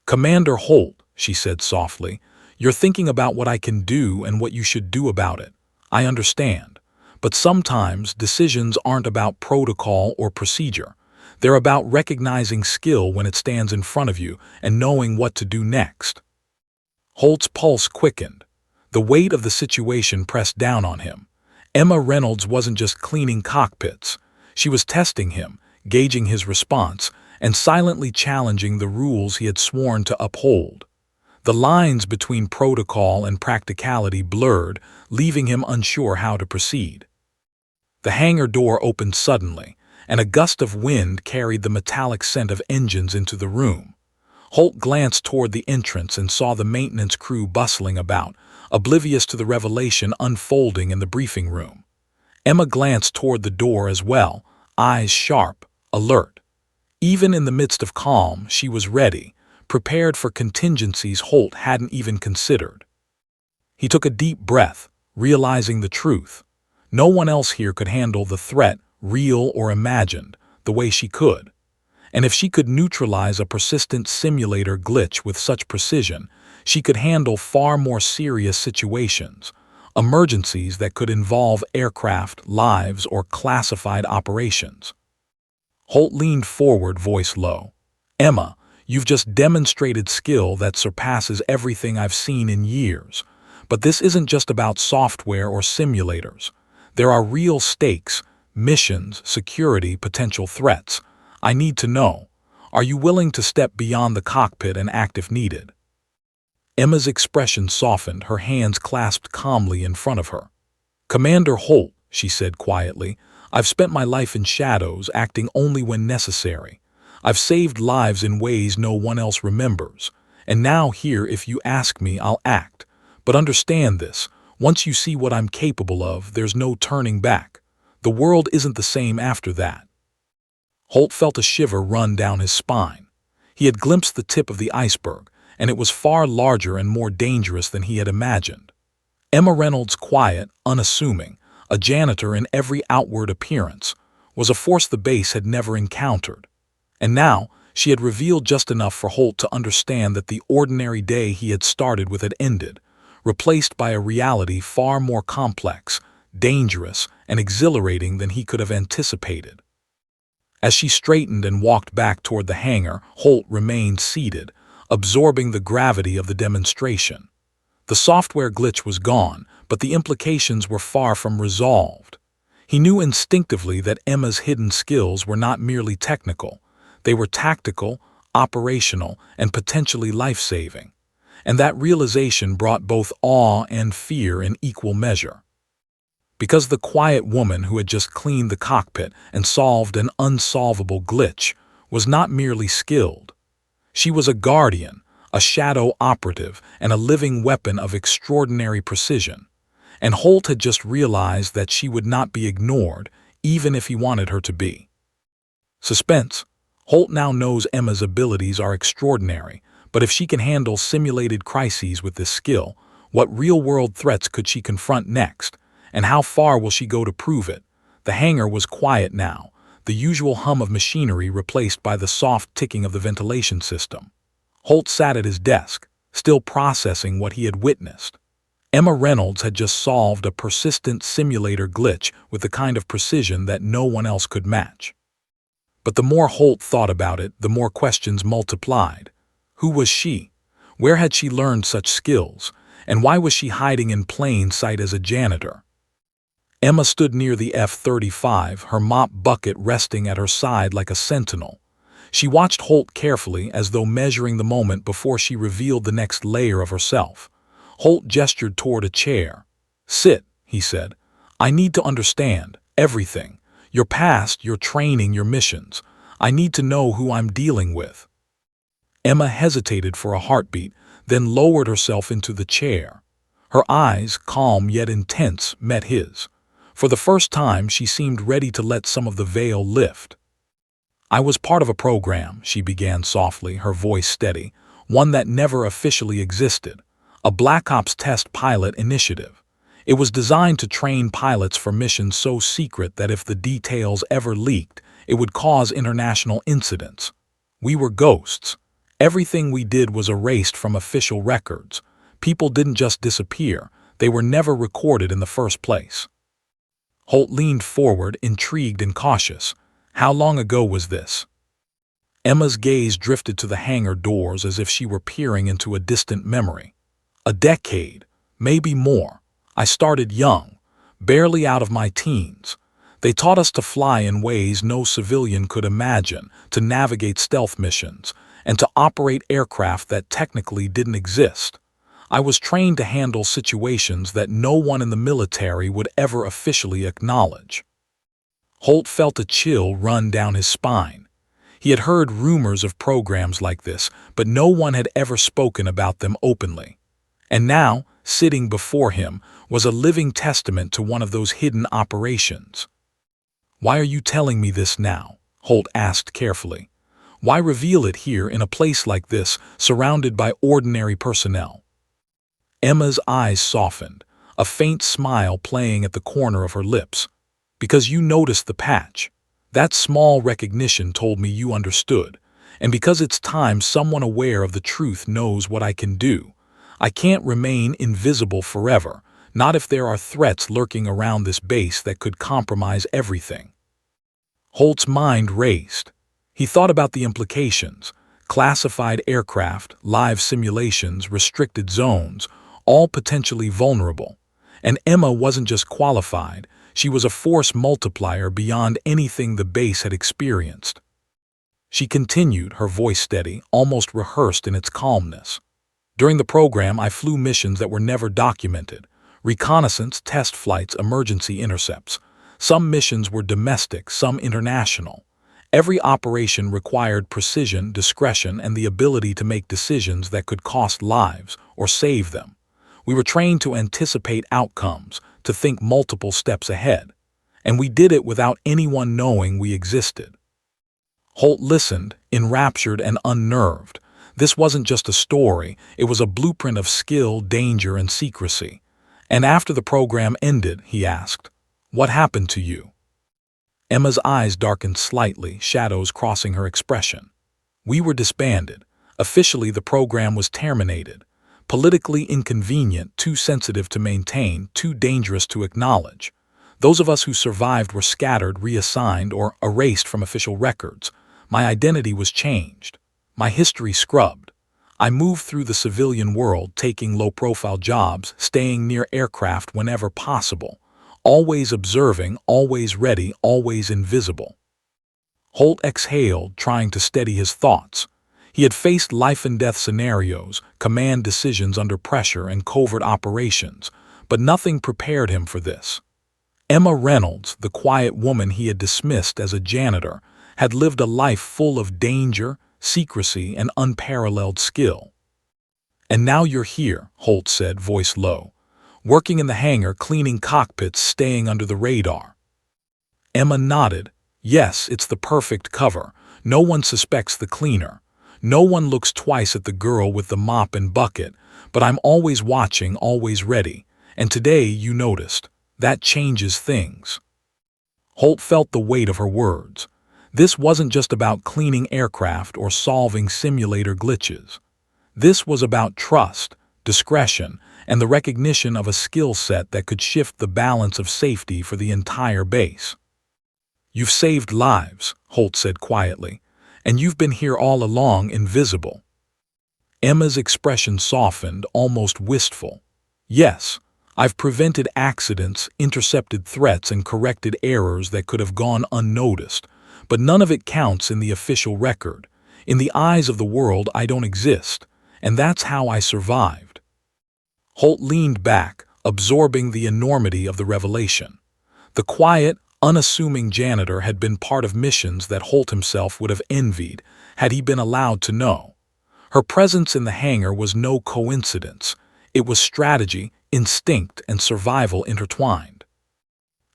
"Commander Holt," she said softly, "you're thinking about what I can do and what you should do about it. I understand. But sometimes decisions aren't about protocol or procedure. They're about recognizing skill when it stands in front of you and knowing what to do next." Holt's pulse quickened. The weight of the situation pressed down on him. Emma Reynolds wasn't just cleaning cockpits. She was testing him, gauging his response, and silently challenging the rules he had sworn to uphold. The lines between protocol and practicality blurred, leaving him unsure how to proceed. The hangar door opened suddenly, and a gust of wind carried the metallic scent of engines into the room. Holt glanced toward the entrance and saw the maintenance crew bustling about, oblivious to the revelation unfolding in the briefing room. Emma glanced toward the door as well, eyes sharp, alert. Even in the midst of calm, she was ready, prepared for contingencies Holt hadn't even considered. He took a deep breath, realizing the truth. No one else here could handle the threat, real or imagined, the way she could. And if she could neutralize a persistent simulator glitch with such precision, she could handle far more serious situations, emergencies that could involve aircraft, lives, or classified operations. Holt leaned forward, voice low. "Emma, you've just demonstrated skill that surpasses everything I've seen in years. But this isn't just about software or simulators. There are real stakes, missions, security, potential threats. I need to know, are you willing to step beyond the cockpit and act if needed?" Emma's expression softened, her hands clasped calmly in front of her. "Commander Holt," she said quietly, "I've spent my life in shadows, acting only when necessary. I've saved lives in ways no one else remembers. And now here, if you ask me, I'll act. But understand this, once you see what I'm capable of, there's no turning back. The world isn't the same after that." Holt felt a shiver run down his spine. He had glimpsed the tip of the iceberg, and it was far larger and more dangerous than he had imagined. Emma Reynolds, quiet, unassuming, a janitor in every outward appearance, was a force the base had never encountered. And now, she had revealed just enough for Holt to understand that the ordinary day he had started with had ended, replaced by a reality far more complex, dangerous, and exhilarating than he could have anticipated. As she straightened and walked back toward the hangar, Holt remained seated, absorbing the gravity of the demonstration. The software glitch was gone, but the implications were far from resolved. He knew instinctively that Emma's hidden skills were not merely technical. They were tactical, operational, and potentially life-saving. And that realization brought both awe and fear in equal measure. Because the quiet woman who had just cleaned the cockpit and solved an unsolvable glitch was not merely skilled. She was a guardian, a shadow operative, and a living weapon of extraordinary precision. And Holt had just realized that she would not be ignored, even if he wanted her to be. Suspense. Holt now knows Emma's abilities are extraordinary, but if she can handle simulated crises with this skill, what real-world threats could she confront next? And how far will she go to prove it? The hangar was quiet now, the usual hum of machinery replaced by the soft ticking of the ventilation system. Holt sat at his desk, still processing what he had witnessed. Emma Reynolds had just solved a persistent simulator glitch with the kind of precision that no one else could match. But the more Holt thought about it, the more questions multiplied. Who was she? Where had she learned such skills? And why was she hiding in plain sight as a janitor? Emma stood near the F-35, her mop bucket resting at her side like a sentinel. She watched Holt carefully, as though measuring the moment before she revealed the next layer of herself. Holt gestured toward a chair. "Sit," he said. "I need to understand everything. Your past, your training, your missions. I need to know who I'm dealing with." Emma hesitated for a heartbeat, then lowered herself into the chair. Her eyes, calm yet intense, met his. For the first time, she seemed ready to let some of the veil lift. "I was part of a program," she began softly, her voice steady, "one that never officially existed. A Black Ops test pilot initiative. It was designed to train pilots for missions so secret that if the details ever leaked, it would cause international incidents. We were ghosts. Everything we did was erased from official records. People didn't just disappear, they were never recorded in the first place." Holt leaned forward, intrigued and cautious. "How long ago was this?" Emma's gaze drifted to the hangar doors as if she were peering into a distant memory. "A decade, maybe more. I started young, barely out of my teens. They taught us to fly in ways no civilian could imagine, to navigate stealth missions, and to operate aircraft that technically didn't exist. I was trained to handle situations that no one in the military would ever officially acknowledge. Holt felt a chill run down his spine. He had heard rumors of programs like this, but no one had ever spoken about them openly. And now, sitting before him, was a living testament to one of those hidden operations. "Why are you telling me this now?" Holt asked carefully. "Why reveal it here in a place like this, surrounded by ordinary personnel?" Emma's eyes softened, a faint smile playing at the corner of her lips. "Because you noticed the patch. That small recognition told me you understood. And because it's time someone aware of the truth knows what I can do. I can't remain invisible forever, not if there are threats lurking around this base that could compromise everything." Holt's mind raced. He thought about the implications: classified aircraft, live simulations, restricted zones, all potentially vulnerable. And Emma wasn't just qualified, she was a force multiplier beyond anything the base had experienced. She continued, her voice steady, almost rehearsed in its calmness. "During the program, I flew missions that were never documented. Reconnaissance, test flights, emergency intercepts. Some missions were domestic, some international. Every operation required precision, discretion, and the ability to make decisions that could cost lives or save them. We were trained to anticipate outcomes, to think multiple steps ahead. And we did it without anyone knowing we existed." Holt listened, enraptured and unnerved. This wasn't just a story, it was a blueprint of skill, danger, and secrecy. "And after the program ended," he asked, "what happened to you?" Emma's eyes darkened slightly, shadows crossing her expression. "We were disbanded. Officially, the program was terminated. Politically inconvenient, too sensitive to maintain, too dangerous to acknowledge. Those of us who survived were scattered, reassigned, or erased from official records. My identity was changed. My history scrubbed. I moved through the civilian world, taking low-profile jobs, staying near aircraft whenever possible. Always observing, always ready, always invisible." Holt exhaled, trying to steady his thoughts. He had faced life-and-death scenarios, command decisions under pressure, and covert operations, but nothing prepared him for this. Emma Reynolds, the quiet woman he had dismissed as a janitor, had lived a life full of danger, secrecy, and unparalleled skill. "And now you're here," Holt said, voice low. "Working in the hangar, cleaning cockpits, staying under the radar." Emma nodded. "Yes, it's the perfect cover. No one suspects the cleaner. No one looks twice at the girl with the mop and bucket, but I'm always watching, always ready. And today you noticed. That changes things." Holt felt the weight of her words. This wasn't just about cleaning aircraft or solving simulator glitches. This was about trust, discretion, and the recognition of a skill set that could shift the balance of safety for the entire base. "You've saved lives," Holt said quietly, "and you've been here all along, invisible." Emma's expression softened, almost wistful. "Yes, I've prevented accidents, intercepted threats, and corrected errors that could have gone unnoticed, but none of it counts in the official record. In the eyes of the world, I don't exist, and that's how I survived." Holt leaned back, absorbing the enormity of the revelation. The quiet, unassuming janitor had been part of missions that Holt himself would have envied had he been allowed to know. Her presence in the hangar was no coincidence. It was strategy, instinct, and survival intertwined.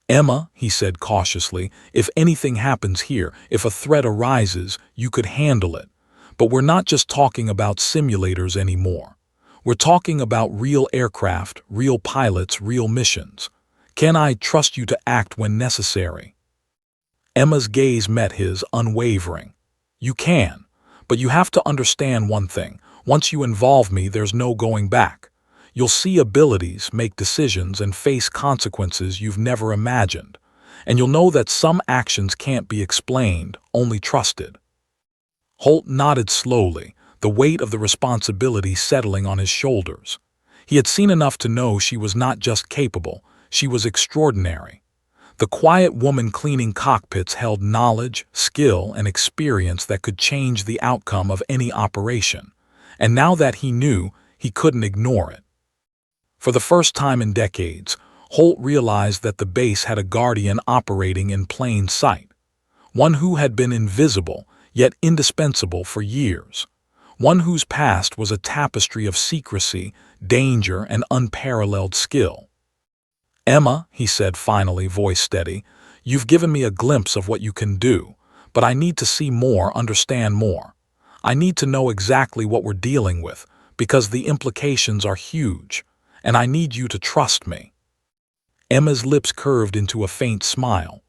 "Emma," he said cautiously, "if anything happens here, if a threat arises, you could handle it. But we're not just talking about simulators anymore. We're talking about real aircraft, real pilots, real missions. Can I trust you to act when necessary?" Emma's gaze met his, unwavering. "You can, but you have to understand one thing. Once you involve me, there's no going back. You'll see abilities, make decisions, and face consequences you've never imagined. And you'll know that some actions can't be explained, only trusted." Holt nodded slowly, the weight of the responsibility settling on his shoulders. He had seen enough to know she was not just capable, she was extraordinary. The quiet woman cleaning cockpits held knowledge, skill, and experience that could change the outcome of any operation, and now that he knew, he couldn't ignore it. For the first time in decades, Holt realized that the base had a guardian operating in plain sight, one who had been invisible yet indispensable for years, one whose past was a tapestry of secrecy, danger, and unparalleled skill. "Emma," he said finally, voice steady, "you've given me a glimpse of what you can do, but I need to see more, understand more. I need to know exactly what we're dealing with, because the implications are huge, and I need you to trust me." Emma's lips curved into a faint smile.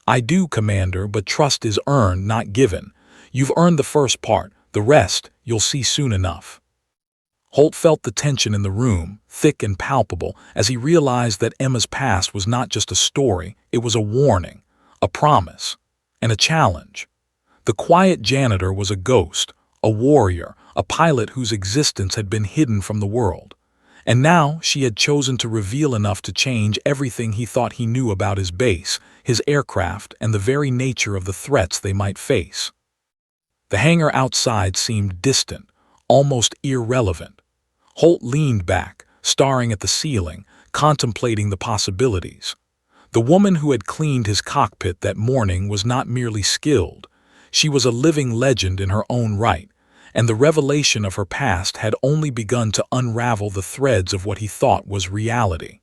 "I do, Commander, but trust is earned, not given. You've earned the first part, the rest you'll see soon enough." Holt felt the tension in the room, thick and palpable, as he realized that Emma's past was not just a story, it was a warning, a promise, and a challenge. The quiet janitor was a ghost, a warrior, a pilot whose existence had been hidden from the world. And now she had chosen to reveal enough to change everything he thought he knew about his base, his aircraft, and the very nature of the threats they might face. The hangar outside seemed distant, almost irrelevant. Holt leaned back, staring at the ceiling, contemplating the possibilities. The woman who had cleaned his cockpit that morning was not merely skilled. She was a living legend in her own right, and the revelation of her past had only begun to unravel the threads of what he thought was reality.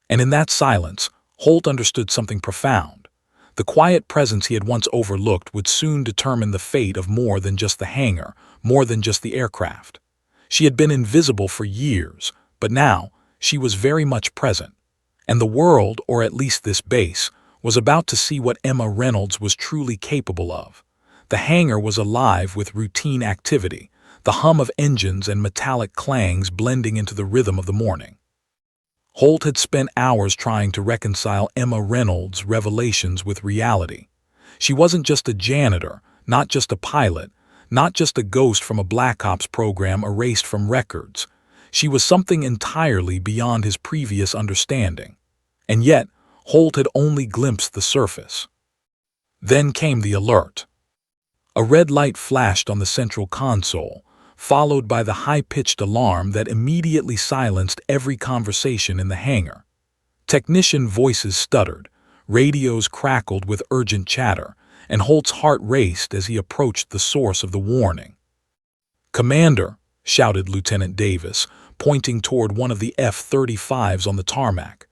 And in that silence, Holt understood something profound. The quiet presence he had once overlooked would soon determine the fate of more than just the hangar, more than just the aircraft. She had been invisible for years, but now she was very much present. And the world, or at least this base, was about to see what Emma Reynolds was truly capable of. The hangar was alive with routine activity, the hum of engines and metallic clangs blending into the rhythm of the morning. Holt had spent hours trying to reconcile Emma Reynolds' revelations with reality. She wasn't just a janitor, not just a pilot, not just a ghost from a Black Ops program erased from records. She was something entirely beyond his previous understanding. And yet, Holt had only glimpsed the surface. Then came the alert. A red light flashed on the central console, followed by the high-pitched alarm that immediately silenced every conversation in the hangar. Technician voices stuttered, radios crackled with urgent chatter, and Holt's heart raced as he approached the source of the warning. "Commander," shouted Lieutenant Davis, pointing toward one of the F-35s on the tarmac.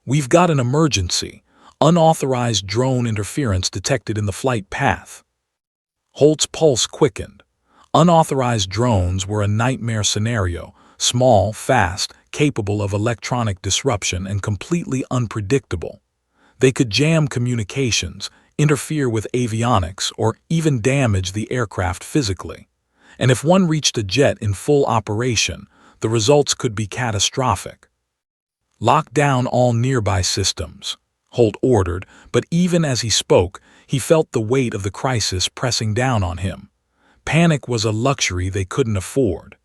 "We've got an emergency. Unauthorized drone interference detected in the flight path." Holt's pulse quickened. Unauthorized drones were a nightmare scenario, small, fast, capable of electronic disruption, and completely unpredictable. They could jam communications, interfere with avionics, or even damage the aircraft physically. And if one reached a jet in full operation, the results could be catastrophic. "Lock down all nearby systems," Holt ordered, but even as he spoke, he felt the weight of the crisis pressing down on him. Panic was a luxury they couldn't afford.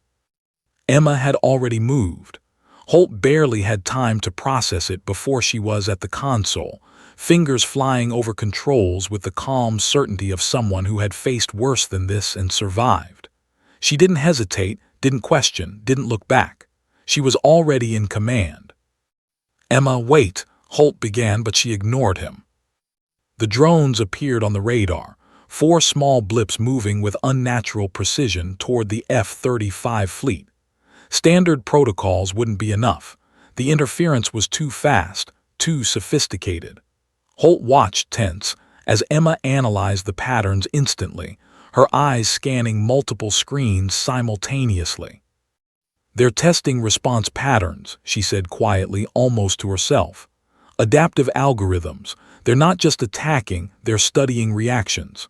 Emma had already moved. Holt barely had time to process it before she was at the console, fingers flying over controls with the calm certainty of someone who had faced worse than this and survived. She didn't hesitate, didn't question, didn't look back. She was already in command. "Emma, wait," Holt began, but she ignored him. The drones appeared on the radar, 4 small blips moving with unnatural precision toward the F-35 fleet. Standard protocols wouldn't be enough. The interference was too fast, too sophisticated. Holt watched tense as Emma analyzed the patterns instantly, her eyes scanning multiple screens simultaneously. "They're testing response patterns," she said quietly, almost to herself. "Adaptive algorithms. They're not just attacking, they're studying reactions."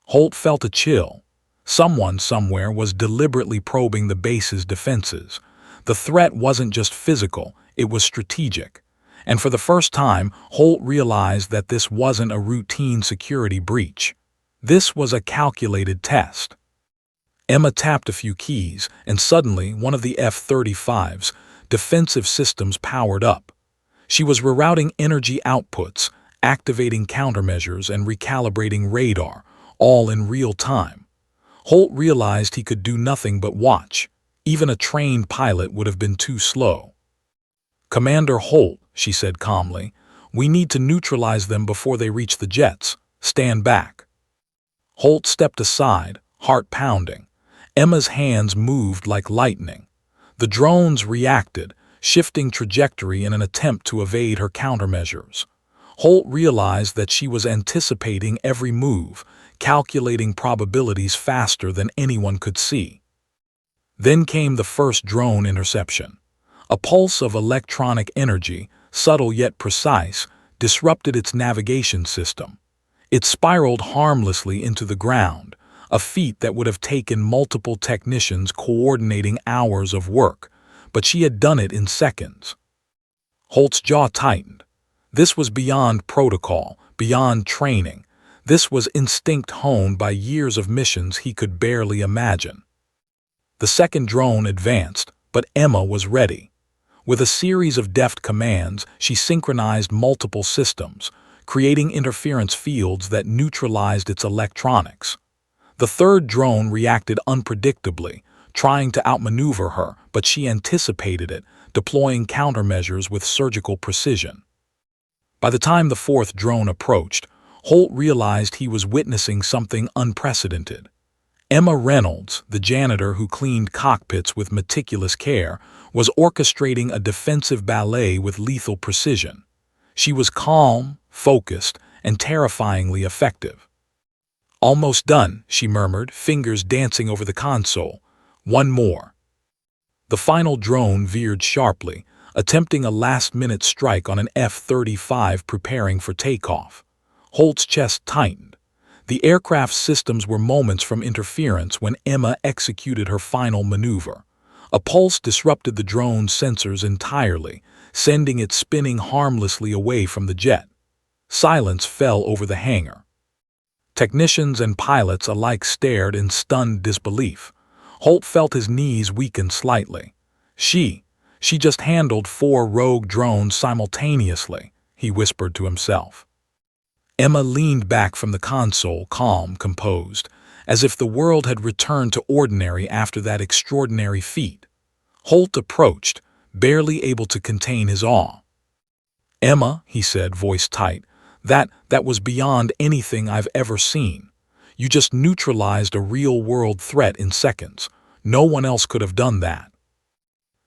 Holt felt a chill. Someone somewhere was deliberately probing the base's defenses. The threat wasn't just physical, it was strategic. And for the first time, Holt realized that this wasn't a routine security breach. This was a calculated test. Emma tapped a few keys, and suddenly one of the F-35's defensive systems powered up. She was rerouting energy outputs, activating countermeasures, and recalibrating radar, all in real time. Holt realized he could do nothing but watch. Even a trained pilot would have been too slow. "Commander Holt," she said calmly, "we need to neutralize them before they reach the jets. Stand back." Holt stepped aside, heart pounding. Emma's hands moved like lightning. The drones reacted, shifting trajectory in an attempt to evade her countermeasures. Holt realized that she was anticipating every move, calculating probabilities faster than anyone could see. Then came the first drone interception. A pulse of electronic energy, subtle yet precise, disrupted its navigation system. It spiraled harmlessly into the ground, a feat that would have taken multiple technicians coordinating hours of work, but she had done it in seconds. Holt's jaw tightened. This was beyond protocol, beyond training. This was instinct honed by years of missions he could barely imagine. The second drone advanced, but Emma was ready. With a series of deft commands, she synchronized multiple systems, creating interference fields that neutralized its electronics. The third drone reacted unpredictably, trying to outmaneuver her, but she anticipated it, deploying countermeasures with surgical precision. By the time the fourth drone approached, Holt realized he was witnessing something unprecedented. Emma Reynolds, the janitor who cleaned cockpits with meticulous care, was orchestrating a defensive ballet with lethal precision. She was calm, focused, and terrifyingly effective. "Almost done," she murmured, fingers dancing over the console. "One more." The final drone veered sharply, attempting a last-minute strike on an F-35 preparing for takeoff. Holt's chest tightened. The aircraft's systems were moments from interference when Emma executed her final maneuver. A pulse disrupted the drone's sensors entirely, sending it spinning harmlessly away from the jet. Silence fell over the hangar. Technicians and pilots alike stared in stunned disbelief. Holt felt his knees weaken slightly. She just handled 4 rogue drones simultaneously, he whispered to himself. Emma leaned back from the console, calm, composed, as if the world had returned to ordinary after that extraordinary feat. Holt approached, barely able to contain his awe. "Emma," he said, voice tight, that was beyond anything I've ever seen. You just neutralized a real-world threat in seconds. No one else could have done that."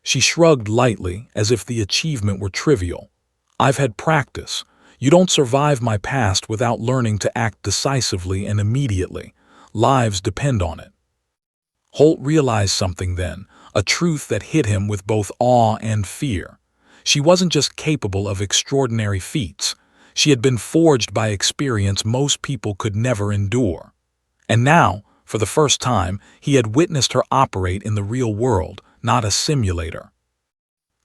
She shrugged lightly, as if the achievement were trivial. "I've had practice. You don't survive my past without learning to act decisively and immediately. Lives depend on it." Holt realized something then, a truth that hit him with both awe and fear. She wasn't just capable of extraordinary feats. She had been forged by experience most people could never endure. And now, for the first time, he had witnessed her operate in the real world, not a simulator.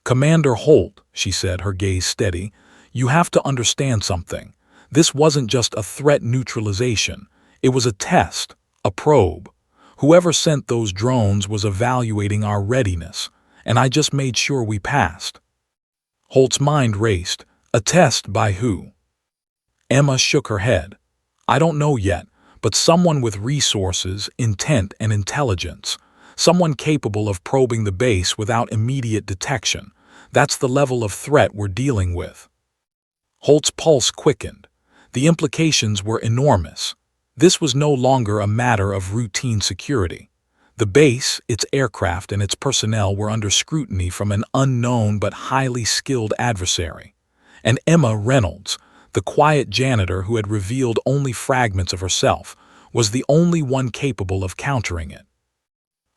"Commander Holt," she said, her gaze steady, "you have to understand something. This wasn't just a threat neutralization. It was a test, a probe. Whoever sent those drones was evaluating our readiness, and I just made sure we passed." Holt's mind raced. A test by who? Emma shook her head. "I don't know yet, but someone with resources, intent, and intelligence. Someone capable of probing the base without immediate detection. That's the level of threat we're dealing with." Holt's pulse quickened. The implications were enormous. This was no longer a matter of routine security. The base, its aircraft, and its personnel were under scrutiny from an unknown but highly skilled adversary. And Emma Reynolds, the quiet janitor who had revealed only fragments of herself, was the only one capable of countering it.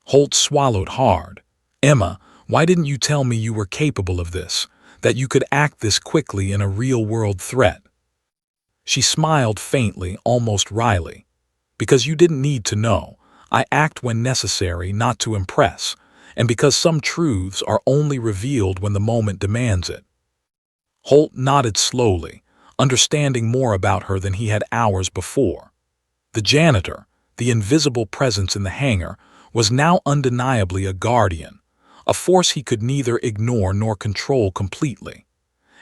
Holt swallowed hard. "Emma, why didn't you tell me you were capable of this, that you could act this quickly in a real-world threat?" She smiled faintly, almost wryly. "Because you didn't need to know. I act when necessary, not to impress, and because some truths are only revealed when the moment demands it." Holt nodded slowly, understanding more about her than he had hours before. The janitor, the invisible presence in the hangar, was now undeniably a guardian, a force he could neither ignore nor control completely.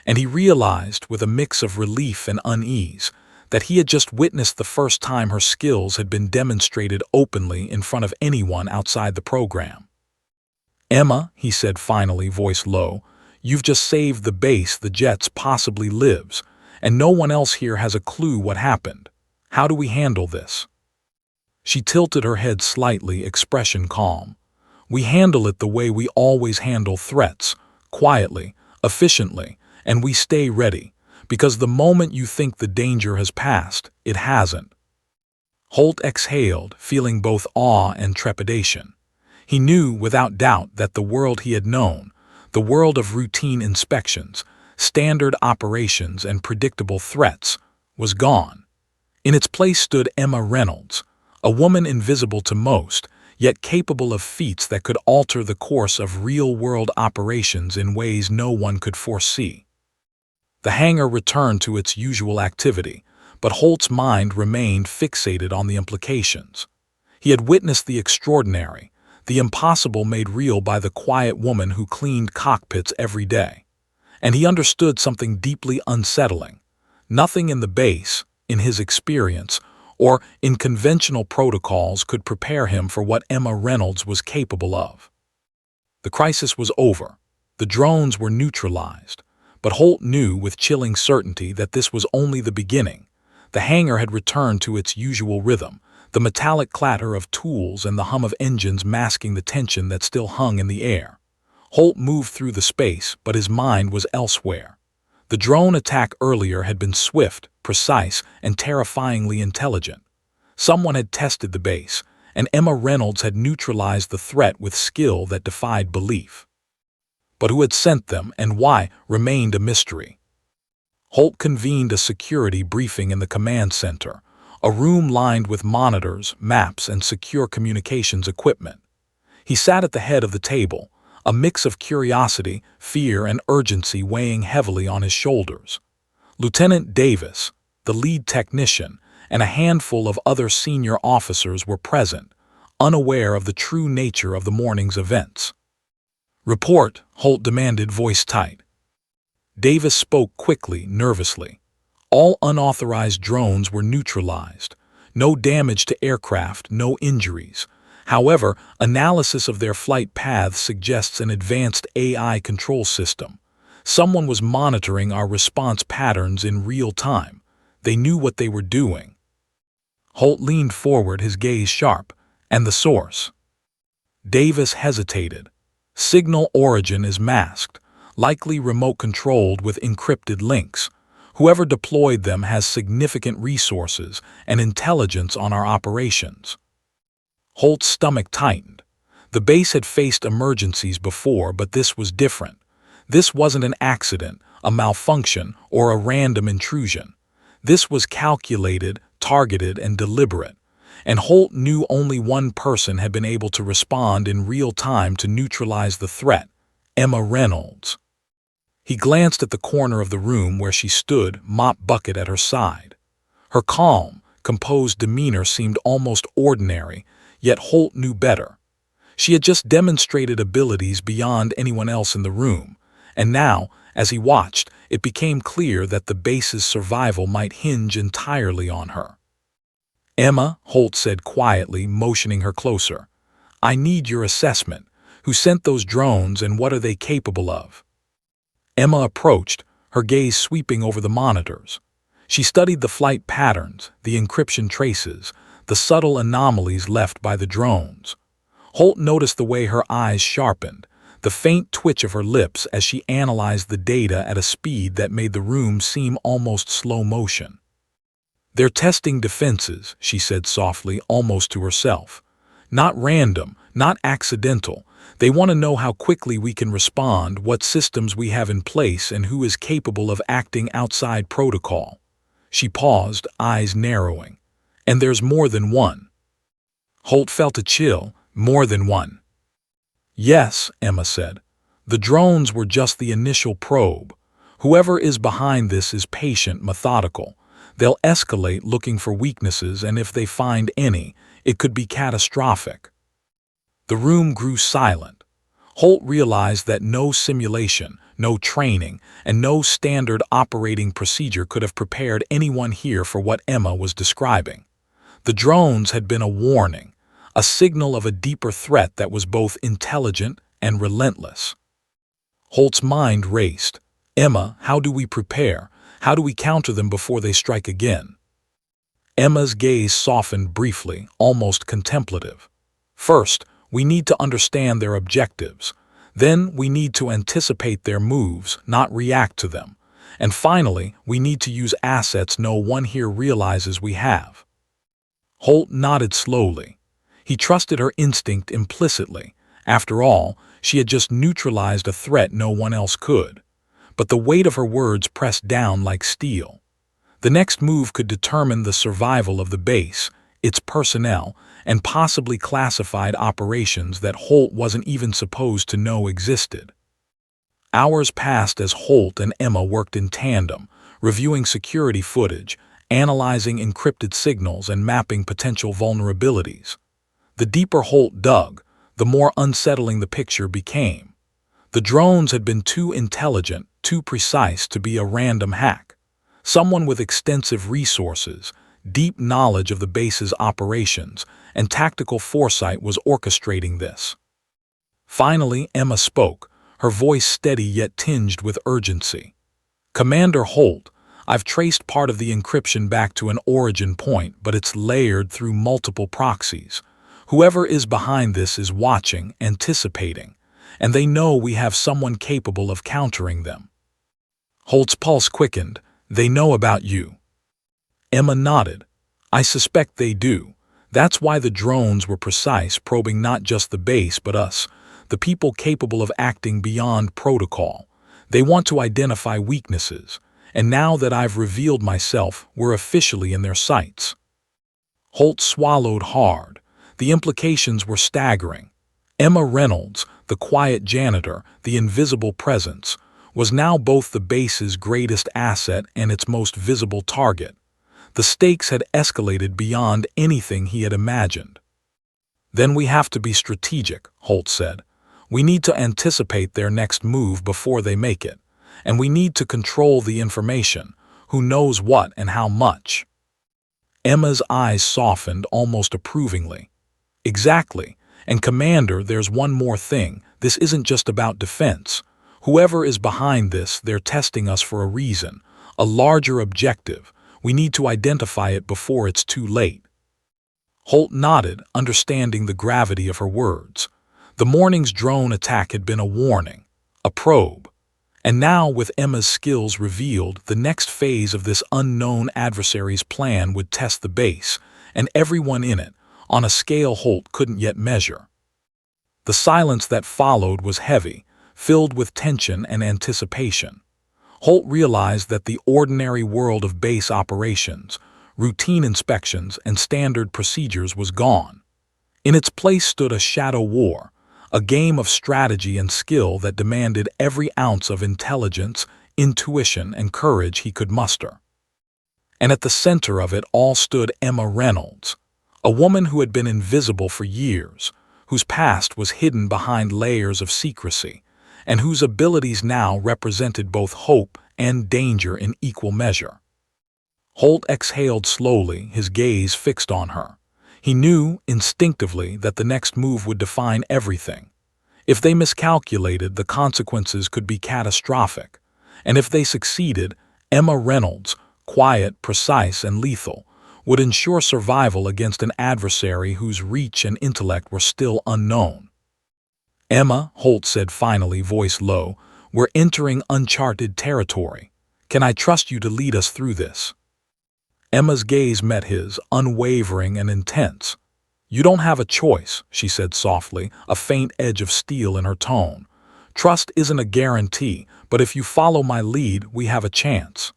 And he realized, with a mix of relief and unease, that he had just witnessed the first time her skills had been demonstrated openly in front of anyone outside the program. "Emma," he said finally, voice low, "you've just saved the base the Jets possibly lives, and no one else here has a clue what happened. How do we handle this?" She tilted her head slightly, expression calm. "We handle it the way we always handle threats, quietly, efficiently, and we stay ready, because the moment you think the danger has passed, it hasn't." Holt exhaled, feeling both awe and trepidation. He knew, without doubt, that the world he had known, the world of routine inspections, standard operations, and predictable threats, was gone. In its place stood Emma Reynolds, a woman invisible to most, yet capable of feats that could alter the course of real-world operations in ways no one could foresee. The hangar returned to its usual activity, but Holt's mind remained fixated on the implications. He had witnessed the extraordinary, the impossible made real by the quiet woman who cleaned cockpits every day. And he understood something deeply unsettling. Nothing in the base, in his experience, or in conventional protocols could prepare him for what Emma Reynolds was capable of. The crisis was over. The drones were neutralized. But Holt knew with chilling certainty that this was only the beginning. The hangar had returned to its usual rhythm, the metallic clatter of tools and the hum of engines masking the tension that still hung in the air. Holt moved through the space, but his mind was elsewhere. The drone attack earlier had been swift, precise, and terrifyingly intelligent. Someone had tested the base, and Emma Reynolds had neutralized the threat with skill that defied belief. But who had sent them and why remained a mystery. Holt convened a security briefing in the command center, a room lined with monitors, maps, and secure communications equipment. He sat at the head of the table, a mix of curiosity, fear, and urgency weighing heavily on his shoulders. Lieutenant Davis, the lead technician, and a handful of other senior officers were present, unaware of the true nature of the morning's events. "Report," Holt demanded, voice tight. Davis spoke quickly, nervously. All unauthorized drones were neutralized. No damage to aircraft, no injuries. However, analysis of their flight paths suggests an advanced AI control system. Someone was monitoring our response patterns in real time. They knew what they were doing. Holt leaned forward, his gaze sharp. "And the source?" Davis hesitated. "Signal origin is masked, likely remote-controlled with encrypted links. Whoever deployed them has significant resources and intelligence on our operations." Holt's stomach tightened. The base had faced emergencies before, but this was different. This wasn't an accident, a malfunction, or a random intrusion. This was calculated, targeted, and deliberate. And Holt knew only one person had been able to respond in real time to neutralize the threat: Emma Reynolds. He glanced at the corner of the room where she stood, mop bucket at her side. Her calm, composed demeanor seemed almost ordinary, yet Holt knew better. She had just demonstrated abilities beyond anyone else in the room, and now, as he watched, it became clear that the base's survival might hinge entirely on her. "Emma," Holt said quietly, motioning her closer, "I need your assessment. Who sent those drones and what are they capable of?" Emma approached, her gaze sweeping over the monitors. She studied the flight patterns, the encryption traces, the subtle anomalies left by the drones. Holt noticed the way her eyes sharpened, the faint twitch of her lips as she analyzed the data at a speed that made the room seem almost slow motion. "They're testing defenses," she said softly, almost to herself. "Not random, not accidental. They want to know how quickly we can respond, what systems we have in place, and who is capable of acting outside protocol." She paused, eyes narrowing. "And there's more than one." Holt felt a chill. "More than one?" "Yes," Emma said. "The drones were just the initial probe. Whoever is behind this is patient, methodical. They'll escalate looking for weaknesses, and if they find any, it could be catastrophic." The room grew silent. Holt realized that no simulation, no training, and no standard operating procedure could have prepared anyone here for what Emma was describing. The drones had been a warning, a signal of a deeper threat that was both intelligent and relentless. Holt's mind raced. Emma, how do we prepare? How do we counter them before they strike again? Emma's gaze softened briefly, almost contemplative. First, we need to understand their objectives. Then we need to anticipate their moves, not react to them. And finally, we need to use assets no one here realizes we have. Holt nodded slowly. He trusted her instinct implicitly. After all, she had just neutralized a threat no one else could. But the weight of her words pressed down like steel. The next move could determine the survival of the base, its personnel, and possibly classified operations that Holt wasn't even supposed to know existed. Hours passed as Holt and Emma worked in tandem, reviewing security footage, analyzing encrypted signals, and mapping potential vulnerabilities. The deeper Holt dug, the more unsettling the picture became. The drones had been too intelligent, too precise to be a random hack. Someone with extensive resources, deep knowledge of the base's operations, and tactical foresight was orchestrating this. Finally, Emma spoke, her voice steady yet tinged with urgency. "Commander Holt, I've traced part of the encryption back to an origin point, but it's layered through multiple proxies. Whoever is behind this is watching, anticipating, and they know we have someone capable of countering them." Holt's pulse quickened. "They know about you." Emma nodded. "I suspect they do. That's why the drones were precise, probing not just the base but us, the people capable of acting beyond protocol. They want to identify weaknesses, and now that I've revealed myself, we're officially in their sights." Holt swallowed hard. The implications were staggering. Emma Reynolds, the quiet janitor, the invisible presence, was now both the base's greatest asset and its most visible target. The stakes had escalated beyond anything he had imagined. "Then we have to be strategic," Holt said. "We need to anticipate their next move before they make it, and we need to control the information, who knows what and how much." Emma's eyes softened almost approvingly. "Exactly. And Commander, there's one more thing. This isn't just about defense. Whoever is behind this, they're testing us for a reason, a larger objective. We need to identify it before it's too late." Holt nodded, understanding the gravity of her words. The morning's drone attack had been a warning, a probe. And now, with Emma's skills revealed, the next phase of this unknown adversary's plan would test the base, and everyone in it, on a scale Holt couldn't yet measure. The silence that followed was heavy, filled with tension and anticipation. Holt realized that the ordinary world of base operations, routine inspections, and standard procedures was gone. In its place stood a shadow war, a game of strategy and skill that demanded every ounce of intelligence, intuition, and courage he could muster. And at the center of it all stood Emma Reynolds, a woman who had been invisible for years, whose past was hidden behind layers of secrecy, and whose abilities now represented both hope and danger in equal measure. Holt exhaled slowly, his gaze fixed on her. He knew, instinctively, that the next move would define everything. If they miscalculated, the consequences could be catastrophic. And if they succeeded, Emma Reynolds, quiet, precise, and lethal, would ensure survival against an adversary whose reach and intellect were still unknown. "Emma," Holt said finally, voice low, "we're entering uncharted territory. Can I trust you to lead us through this?" Emma's gaze met his, unwavering and intense. "You don't have a choice," she said softly, a faint edge of steel in her tone. "Trust isn't a guarantee, but if you follow my lead, we have a chance."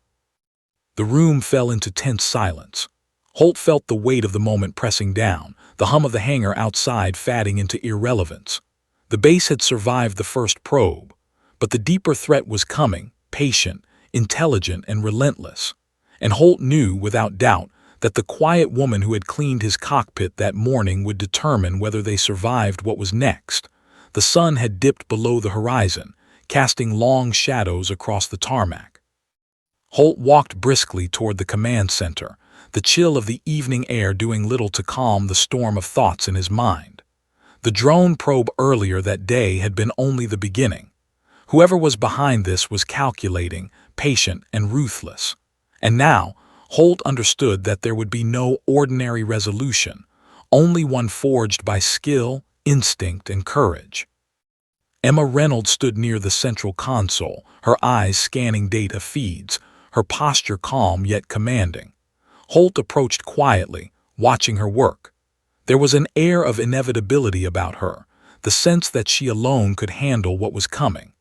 The room fell into tense silence. Holt felt the weight of the moment pressing down, the hum of the hangar outside fading into irrelevance. The base had survived the first probe, but the deeper threat was coming, patient, intelligent, and relentless. And Holt knew, without doubt, that the quiet woman who had cleaned his cockpit that morning would determine whether they survived what was next. The sun had dipped below the horizon, casting long shadows across the tarmac. Holt walked briskly toward the command center, the chill of the evening air doing little to calm the storm of thoughts in his mind. The drone probe earlier that day had been only the beginning. Whoever was behind this was calculating, patient, and ruthless. And now, Holt understood that there would be no ordinary resolution, only one forged by skill, instinct, and courage. Emma Reynolds stood near the central console, her eyes scanning data feeds, her posture calm yet commanding. Holt approached quietly, watching her work. There was an air of inevitability about her, the sense that she alone could handle what was coming.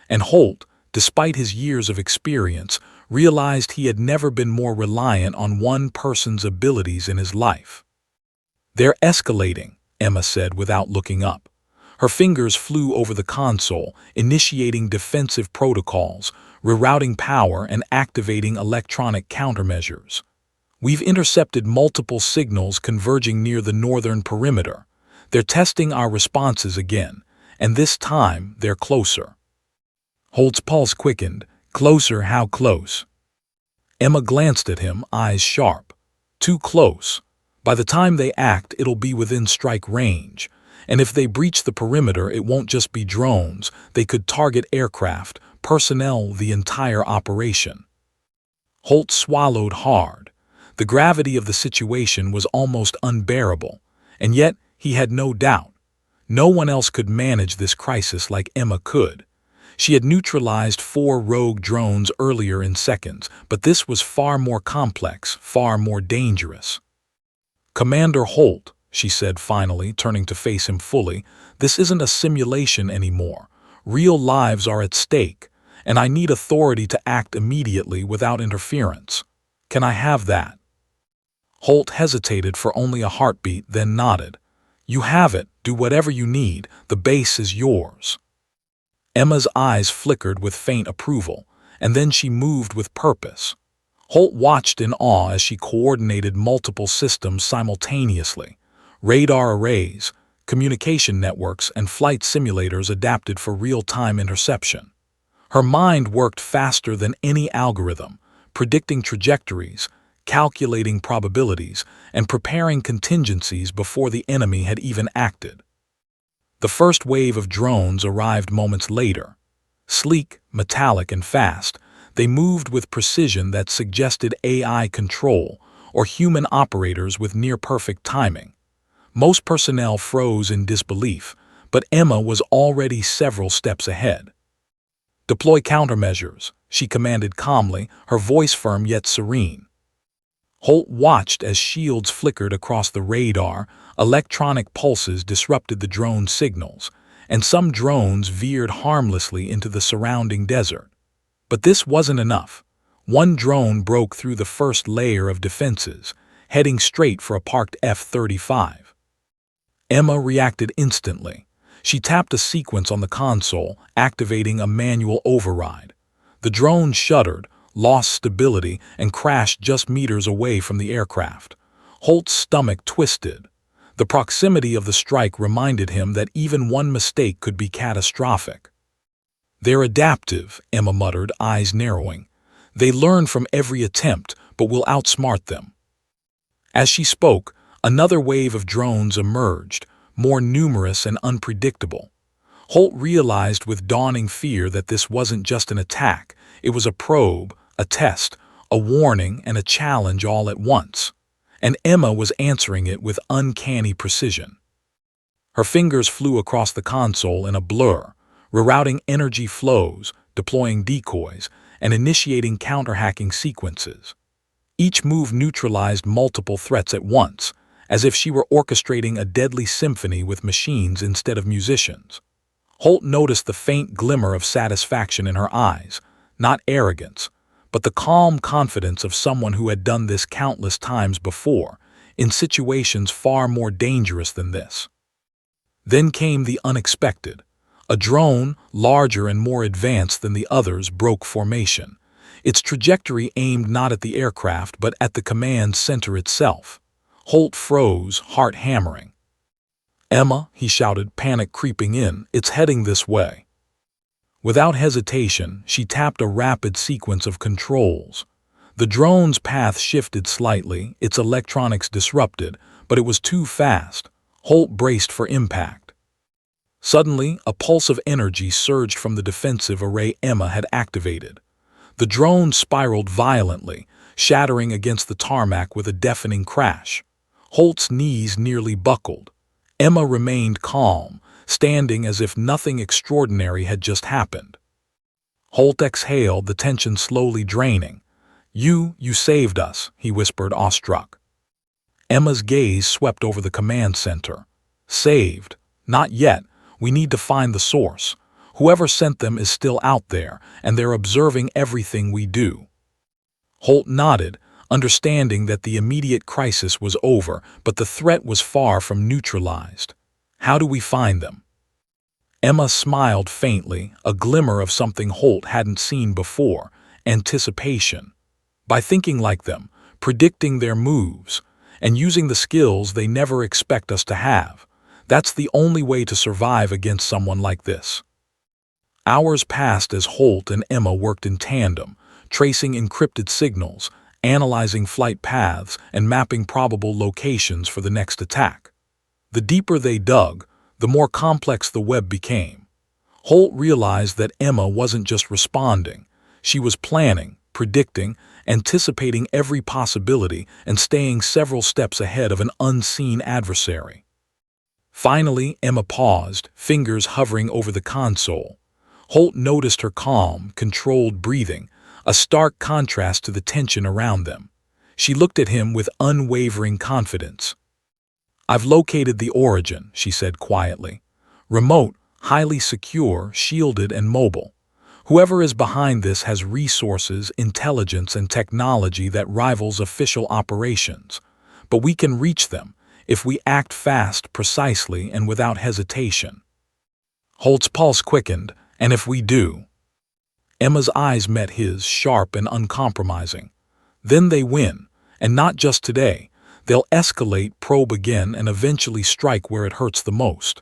And Holt, despite his years of experience, realized he had never been more reliant on one person's abilities in his life. "They're escalating," Emma said without looking up. Her fingers flew over the console, initiating defensive protocols, rerouting power and activating electronic countermeasures. "We've intercepted multiple signals converging near the northern perimeter. They're testing our responses again, and this time they're closer." Holt's pulse quickened. Closer, how close? Emma glanced at him, eyes sharp. Too close. By the time they act, it'll be within strike range. And if they breach the perimeter, it won't just be drones. They could target aircraft, personnel, the entire operation. Holt swallowed hard. The gravity of the situation was almost unbearable. And yet, he had no doubt. No one else could manage this crisis like Emma could. She had neutralized 4 rogue drones earlier in seconds, but this was far more complex, far more dangerous. "Commander Holt," she said finally, turning to face him fully, "this isn't a simulation anymore. Real lives are at stake, and I need authority to act immediately without interference. Can I have that?" Holt hesitated for only a heartbeat, then nodded. "You have it. Do whatever you need. The base is yours." Emma's eyes flickered with faint approval, and then she moved with purpose. Holt watched in awe as she coordinated multiple systems simultaneously. Radar arrays, communication networks, and flight simulators adapted for real-time interception. Her mind worked faster than any algorithm, predicting trajectories, calculating probabilities, and preparing contingencies before the enemy had even acted. The first wave of drones arrived moments later. Sleek, metallic, and fast, they moved with precision that suggested AI control or human operators with near-perfect timing. Most personnel froze in disbelief, but Emma was already several steps ahead. "Deploy countermeasures," she commanded calmly, her voice firm yet serene. Holt watched as shields flickered across the radar, electronic pulses disrupted the drone's signals, and some drones veered harmlessly into the surrounding desert. But this wasn't enough. One drone broke through the first layer of defenses, heading straight for a parked F-35. Emma reacted instantly. She tapped a sequence on the console, activating a manual override. The drone shuddered, lost stability, and crashed just meters away from the aircraft. Holt's stomach twisted. The proximity of the strike reminded him that even one mistake could be catastrophic. "They're adaptive," Emma muttered, eyes narrowing. "They learn from every attempt, but we'll outsmart them." As she spoke, another wave of drones emerged, more numerous and unpredictable. Holt realized with dawning fear that this wasn't just an attack, it was a probe, a test, a warning, and a challenge all at once. And Emma was answering it with uncanny precision. Her fingers flew across the console in a blur, rerouting energy flows, deploying decoys, and initiating counter-hacking sequences. Each move neutralized multiple threats at once, as if she were orchestrating a deadly symphony with machines instead of musicians. Holt noticed the faint glimmer of satisfaction in her eyes, not arrogance, but the calm confidence of someone who had done this countless times before, in situations far more dangerous than this. Then came the unexpected. A drone, larger and more advanced than the others, broke formation. Its trajectory aimed not at the aircraft but at the command center itself. Holt froze, heart hammering. "Emma," he shouted, panic creeping in, "it's heading this way." Without hesitation, she tapped a rapid sequence of controls. The drone's path shifted slightly, its electronics disrupted, but it was too fast. Holt braced for impact. Suddenly, a pulse of energy surged from the defensive array Emma had activated. The drone spiraled violently, shattering against the tarmac with a deafening crash. Holt's knees nearly buckled. Emma remained calm, standing as if nothing extraordinary had just happened. Holt exhaled, the tension slowly draining. You saved us," he whispered, awestruck. Emma's gaze swept over the command center. "Saved? Not yet. We need to find the source. Whoever sent them is still out there, and they're observing everything we do." Holt nodded, understanding that the immediate crisis was over, but the threat was far from neutralized. "How do we find them?" Emma smiled faintly, a glimmer of something Holt hadn't seen before: anticipation. "By thinking like them, predicting their moves, and using the skills they never expect us to have. That's the only way to survive against someone like this." Hours passed as Holt and Emma worked in tandem, tracing encrypted signals, analyzing flight paths, and mapping probable locations for the next attack. The deeper they dug, the more complex the web became. Holt realized that Emma wasn't just responding. She was planning, predicting, anticipating every possibility, and staying several steps ahead of an unseen adversary. Finally, Emma paused, fingers hovering over the console. Holt noticed her calm, controlled breathing, a stark contrast to the tension around them. She looked at him with unwavering confidence. "I've located the origin," she said quietly. "Remote, highly secure, shielded, and mobile. Whoever is behind this has resources, intelligence, and technology that rivals official operations. But we can reach them if we act fast, precisely, and without hesitation." Holt's pulse quickened. "And if we do?" Emma's eyes met his, sharp and uncompromising. "Then they win, and not just today. They'll escalate, probe again, and eventually strike where it hurts the most."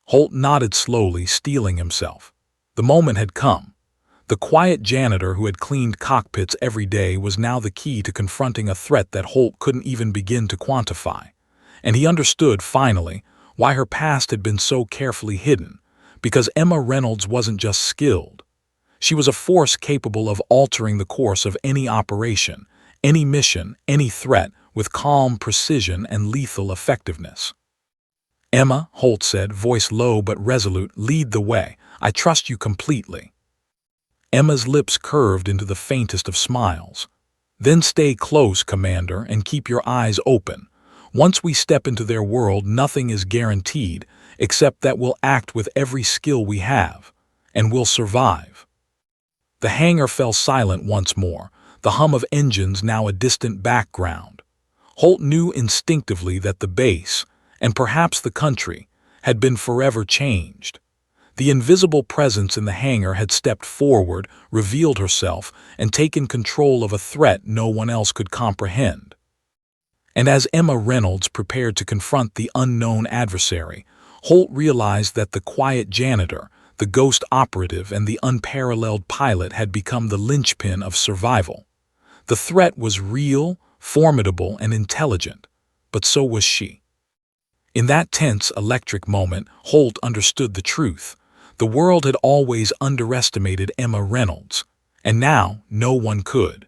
Holt nodded slowly, steeling himself. The moment had come. The quiet janitor who had cleaned cockpits every day was now the key to confronting a threat that Holt couldn't even begin to quantify. And he understood, finally, why her past had been so carefully hidden. Because Emma Reynolds wasn't just skilled. She was a force capable of altering the course of any operation, any mission, any threat, with calm precision and lethal effectiveness. "Emma," Holt said, voice low but resolute, "lead the way. I trust you completely." Emma's lips curved into the faintest of smiles. "Then stay close, Commander, and keep your eyes open. Once we step into their world, nothing is guaranteed, except that we'll act with every skill we have, and we'll survive." The hangar fell silent once more, the hum of engines now a distant background. Holt knew instinctively that the base, and perhaps the country, had been forever changed. The invisible presence in the hangar had stepped forward, revealed herself, and taken control of a threat no one else could comprehend. And as Emma Reynolds prepared to confront the unknown adversary, Holt realized that the quiet janitor, the ghost operative, and the unparalleled pilot had become the linchpin of survival. The threat was real, formidable, and intelligent, but so was she. In that tense, electric moment, Holt understood the truth. The world had always underestimated Emma Reynolds, and now no one could.